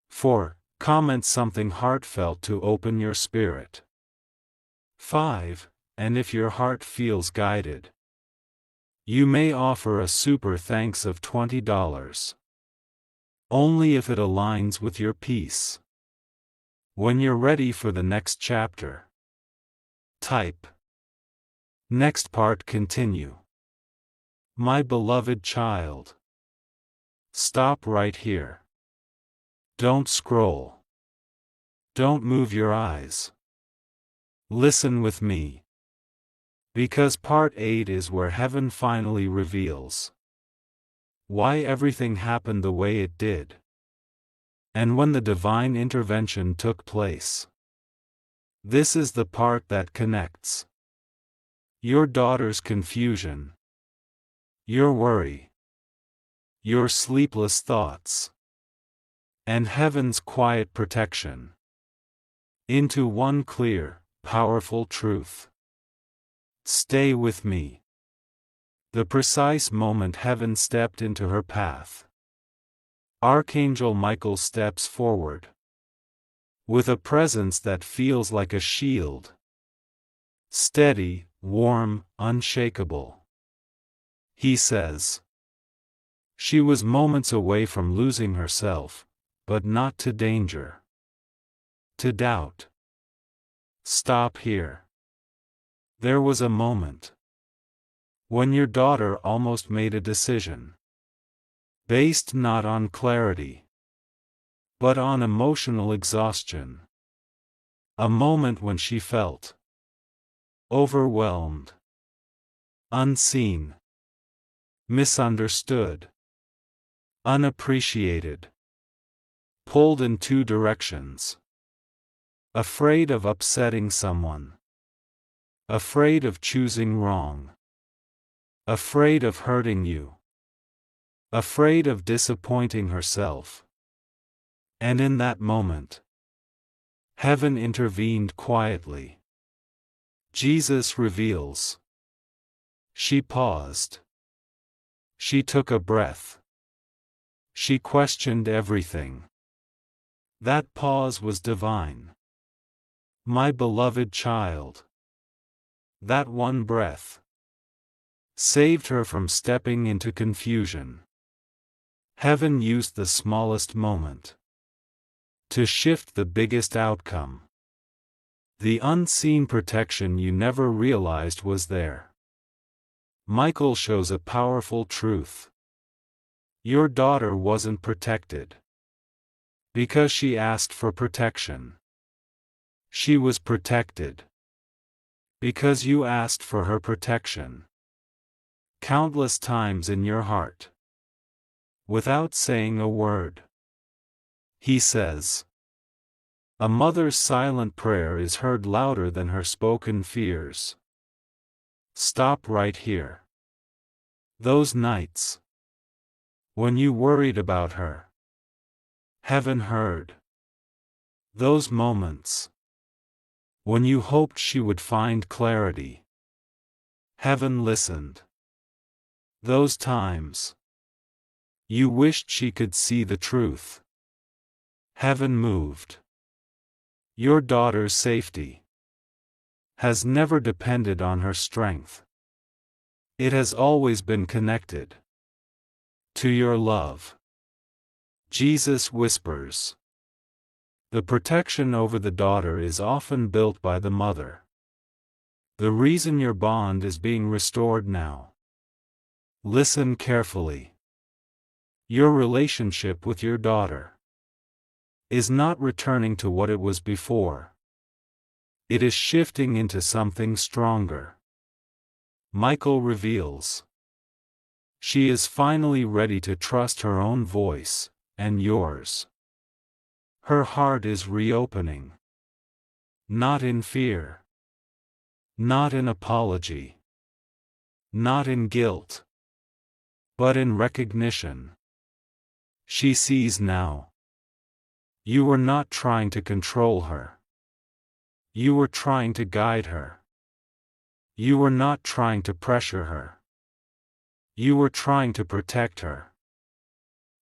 4. Comment something heartfelt to open your spirit. 5. And if your heart feels guided, you may offer a super thanks of $20. Only if it aligns with your peace. When you're ready for the next chapter, type next part continue. My beloved child. Stop right here. Don't scroll. Don't move your eyes. Listen with me. Because Part 8 is where heaven finally reveals why everything happened the way it did. And when the divine intervention took place. This is the part that connects your daughter's confusion, your worry, your sleepless thoughts, and heaven's quiet protection into one clear, powerful truth. Stay with me. The precise moment heaven stepped into her path, Archangel Michael steps forward with a presence that feels like a shield. Steady, warm, unshakable. He says, she was moments away from losing herself, but not to danger. To doubt. Stop here. There was a moment when your daughter almost made a decision. Based not on clarity, but on emotional exhaustion. A moment when she felt overwhelmed, unseen, misunderstood, unappreciated, pulled in two directions. Afraid of upsetting someone. Afraid of choosing wrong. Afraid of hurting you. Afraid of disappointing herself. And in that moment, heaven intervened quietly. Jesus reveals. She paused. She took a breath. She questioned everything. That pause was divine. My beloved child. That one breath saved her from stepping into confusion. Heaven used the smallest moment to shift the biggest outcome. The unseen protection you never realized was there. Michael shows a powerful truth. Your daughter wasn't protected because she asked for protection. She was protected because you asked for her protection. Countless times in your heart, without saying a word. He says, a mother's silent prayer is heard louder than her spoken fears. Stop right here. Those nights when you worried about her, heaven heard. Those moments when you hoped she would find clarity, heaven listened. Those times you wished she could see the truth, heaven moved. Your daughter's safety has never depended on her strength. It has always been connected to your love. Jesus whispers. The protection over the daughter is often built by the mother. The reason your bond is being restored now. Listen carefully. Your relationship with your daughter is not returning to what it was before. It is shifting into something stronger. Michael reveals. She is finally ready to trust her own voice, and yours. Her heart is reopening. Not in fear. Not in apology. Not in guilt. But in recognition. She sees now. You were not trying to control her. You were trying to guide her. You were not trying to pressure her. You were trying to protect her.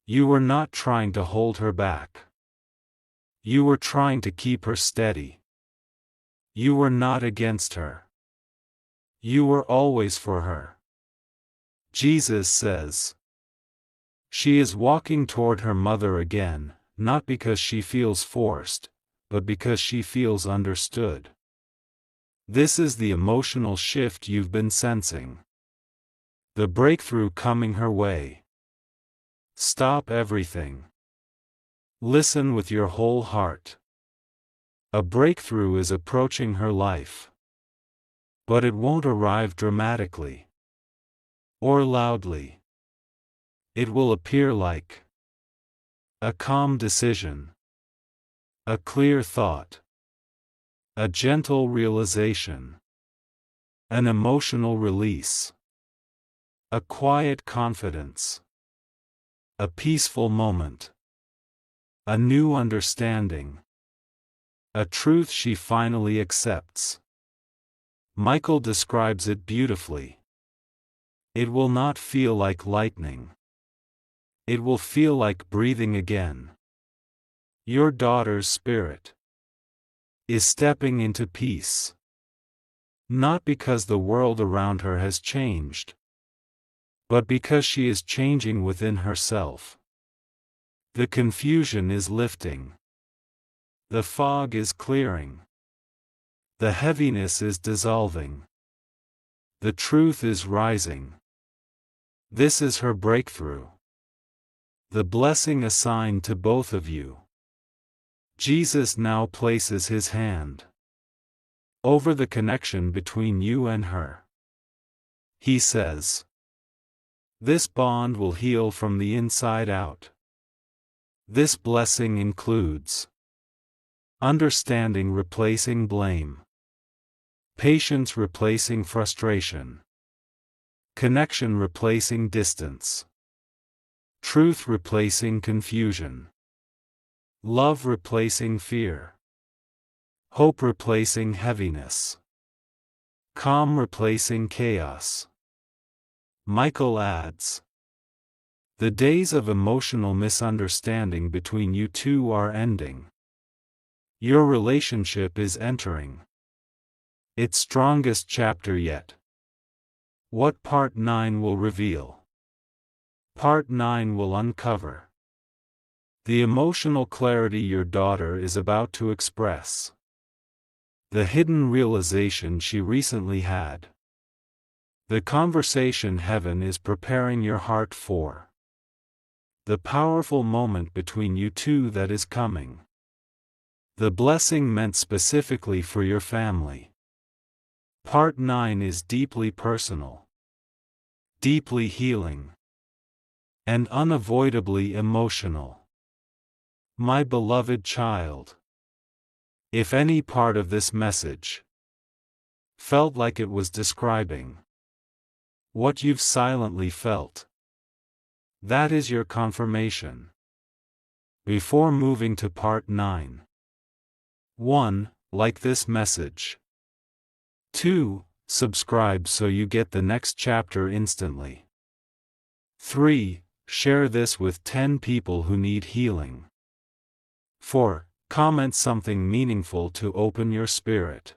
You were not trying to hold her back. You were trying to keep her steady. You were not against her. You were always for her. Jesus says. She is walking toward her mother again, not because she feels forced, but because she feels understood. This is the emotional shift you've been sensing. The breakthrough coming her way. Stop everything. Listen with your whole heart. A breakthrough is approaching her life. But it won't arrive dramatically or loudly. It will appear like a calm decision, a clear thought, a gentle realization, an emotional release, a quiet confidence, a peaceful moment, a new understanding, a truth she finally accepts. Michael describes it beautifully. It will not feel like lightning. It will feel like breathing again. Your daughter's spirit is stepping into peace. Not because the world around her has changed, but because she is changing within herself. The confusion is lifting. The fog is clearing. The heaviness is dissolving. The truth is rising. This is her breakthrough. The blessing assigned to both of you. Jesus now places his hand over the connection between you and her. He says, this bond will heal from the inside out. This blessing includes understanding replacing blame, patience replacing frustration, connection replacing distance, truth replacing confusion, love replacing fear, hope replacing heaviness, calm replacing chaos. Michael adds, the days of emotional misunderstanding between you two are ending. Your relationship is entering its strongest chapter yet. What Part 9 will reveal? Part 9 will uncover the emotional clarity your daughter is about to express, the hidden realization she recently had, the conversation heaven is preparing your heart for. The powerful moment between you two that is coming. The blessing meant specifically for your family. Part 9 is deeply personal, deeply healing, and unavoidably emotional. My beloved child, if any part of this message felt like it was describing what you've silently felt, that is your confirmation. Before moving to part 9, 1. Like this message. 2. Subscribe so you get the next chapter instantly. 3. Share this with 10 people who need healing. 4. Comment something meaningful to open your spirit.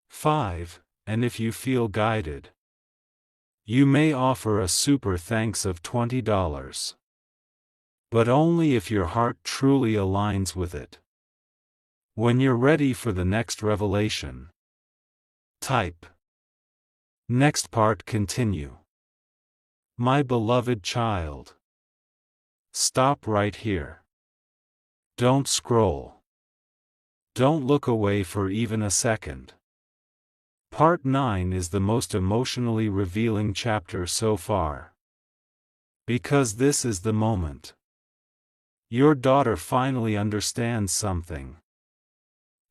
5. And if you feel guided, you may offer a super thanks of $20. But only if your heart truly aligns with it. When you're ready for the next revelation, type next part continue. My beloved child, stop right here. Don't scroll. Don't look away for even a second. Part 9 is the most emotionally revealing chapter so far. Because this is the moment. Your daughter finally understands something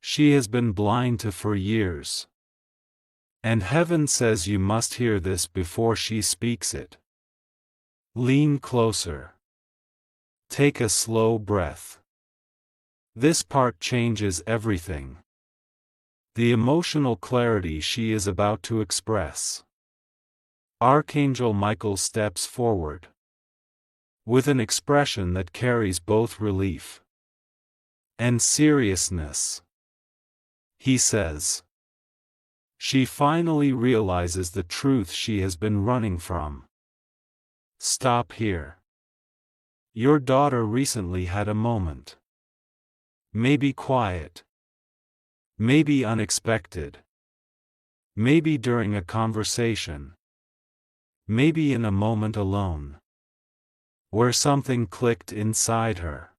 she has been blind to for years. And heaven says you must hear this before she speaks it. Lean closer. Take a slow breath. This part changes everything. The emotional clarity she is about to express. Archangel Michael steps forward with an expression that carries both relief and seriousness. He says, she finally realizes the truth she has been running from. Stop here. Your daughter recently had a moment. Maybe quiet. Maybe unexpected. Maybe during a conversation. Maybe in a moment alone, where something clicked inside her.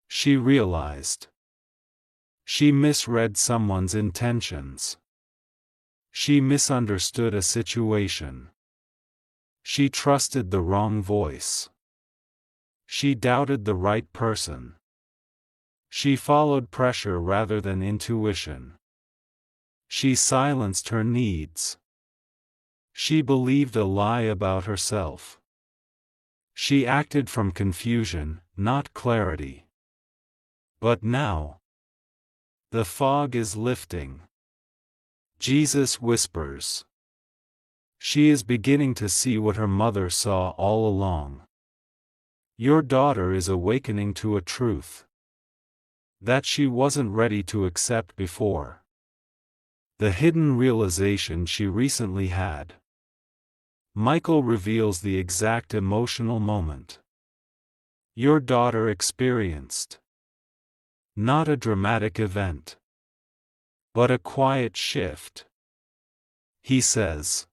She realized. She misread someone's intentions. She misunderstood a situation. She trusted the wrong voice. She doubted the right person. She followed pressure rather than intuition. She silenced her needs. She believed a lie about herself. She acted from confusion, not clarity. But now, the fog is lifting. Jesus whispers. She is beginning to see what her mother saw all along. Your daughter is awakening to a truth that she wasn't ready to accept before. The hidden realization she recently had. Michael reveals the exact emotional moment your daughter experienced. Not a dramatic event, but a quiet shift. He says,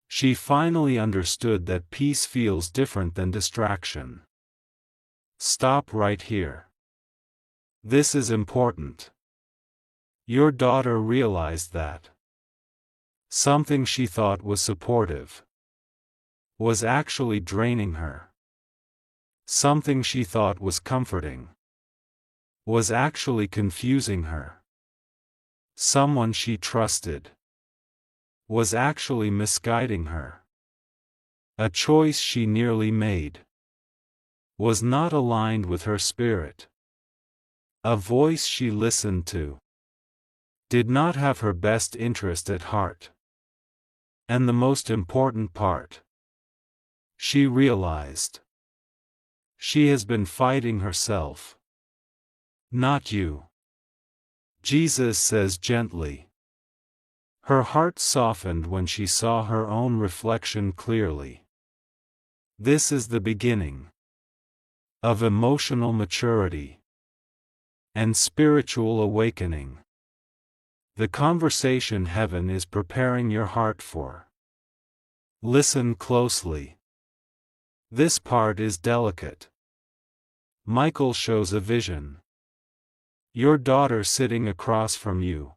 she finally understood that peace feels different than distraction. Stop right here. This is important. Your daughter realized that something she thought was supportive was actually draining her. Something she thought was comforting was actually confusing her. Someone she trusted was actually misguiding her. A choice she nearly made was not aligned with her spirit. A voice she listened to did not have her best interest at heart. And the most important part, she realized she has been fighting herself, not you. Jesus says gently. Her heart softened when she saw her own reflection clearly. This is the beginning of emotional maturity and spiritual awakening. The conversation heaven is preparing your heart for. Listen closely. This part is delicate. Michael shows a vision. Your daughter sitting across from you.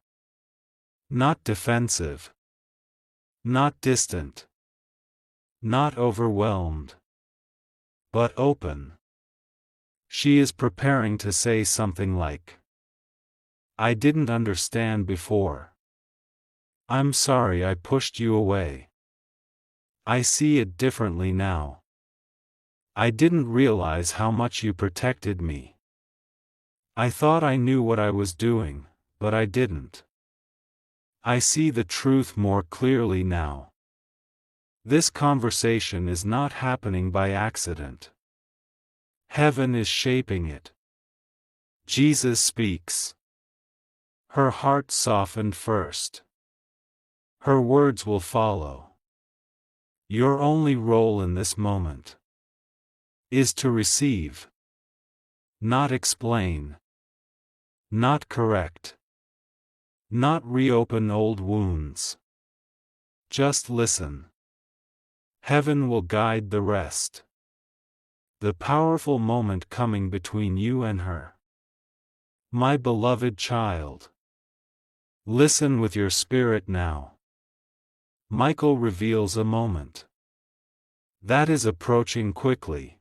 Not defensive. Not distant. Not overwhelmed. But open. She is preparing to say something like, "I didn't understand before. I'm sorry I pushed you away. I see it differently now. I didn't realize how much you protected me. I thought I knew what I was doing, but I didn't. I see the truth more clearly now." This conversation is not happening by accident. Heaven is shaping it. Jesus speaks. Her heart softened first. Her words will follow. Your only role in this moment is to receive, not explain, not correct, not reopen old wounds. Just listen. Heaven will guide the rest. The powerful moment coming between you and her. My beloved child. Listen with your spirit now. Michael reveals a moment that is approaching quickly.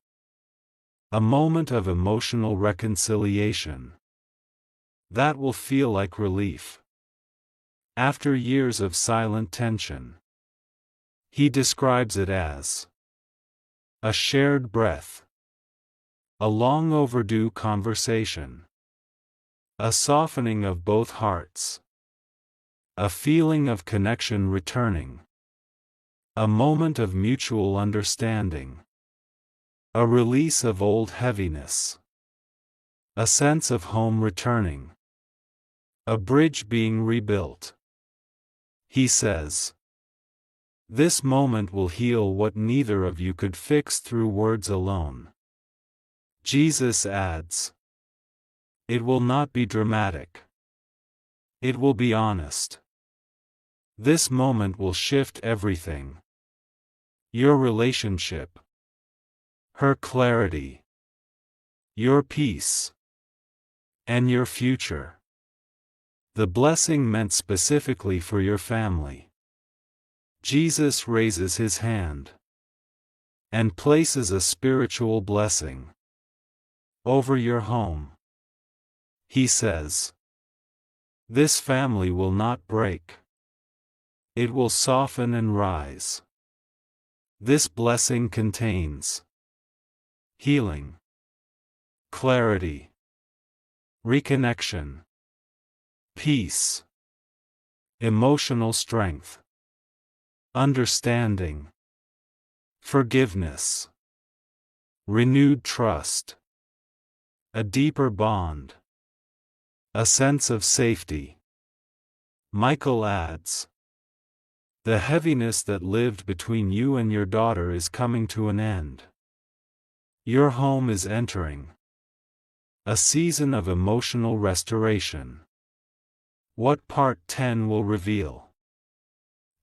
A moment of emotional reconciliation that will feel like relief. After years of silent tension, he describes it as a shared breath, a long overdue conversation, a softening of both hearts, a feeling of connection returning, a moment of mutual understanding, a release of old heaviness, a sense of home returning, a bridge being rebuilt. He says, this moment will heal what neither of you could fix through words alone. Jesus adds, it will not be dramatic. It will be honest. This moment will shift everything. Your relationship, her clarity, your peace, and your future. The blessing meant specifically for your family. Jesus raises his hand and places a spiritual blessing over your home. He says, this family will not break. It will soften and rise. This blessing contains healing, clarity, reconnection, peace, emotional strength, understanding, forgiveness, renewed trust, a deeper bond, a sense of safety. Michael adds, the heaviness that lived between you and your daughter is coming to an end. Your home is entering a season of emotional restoration. What Part 10 will reveal?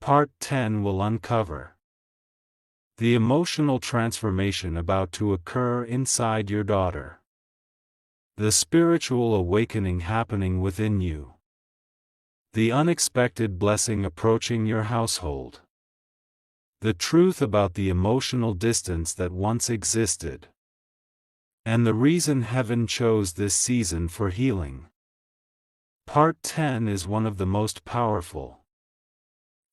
Part 10 will uncover the emotional transformation about to occur inside your daughter. The spiritual awakening happening within you. The unexpected blessing approaching your household. The truth about the emotional distance that once existed. And the reason heaven chose this season for healing. Part 10 is one of the most powerful,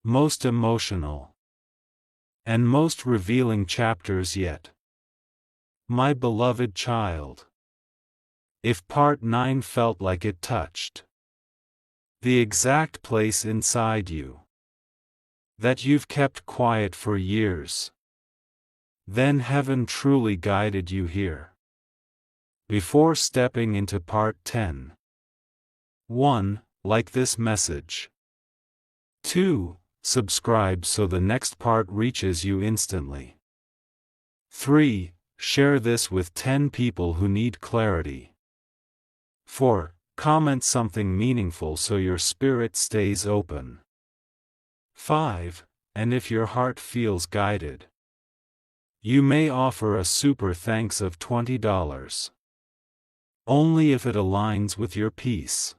most emotional, and most revealing chapters yet. My beloved child. If Part 9 felt like it touched the exact place inside you that you've kept quiet for years, then heaven truly guided you here. Before stepping into Part 10, 1. Like this message. 2. Subscribe so the next part reaches you instantly. 3. Share this with 10 people who need clarity. 4. Comment something meaningful so your spirit stays open. 5. And if your heart feels guided, You may offer a super thanks of $20. Only if it aligns with your peace.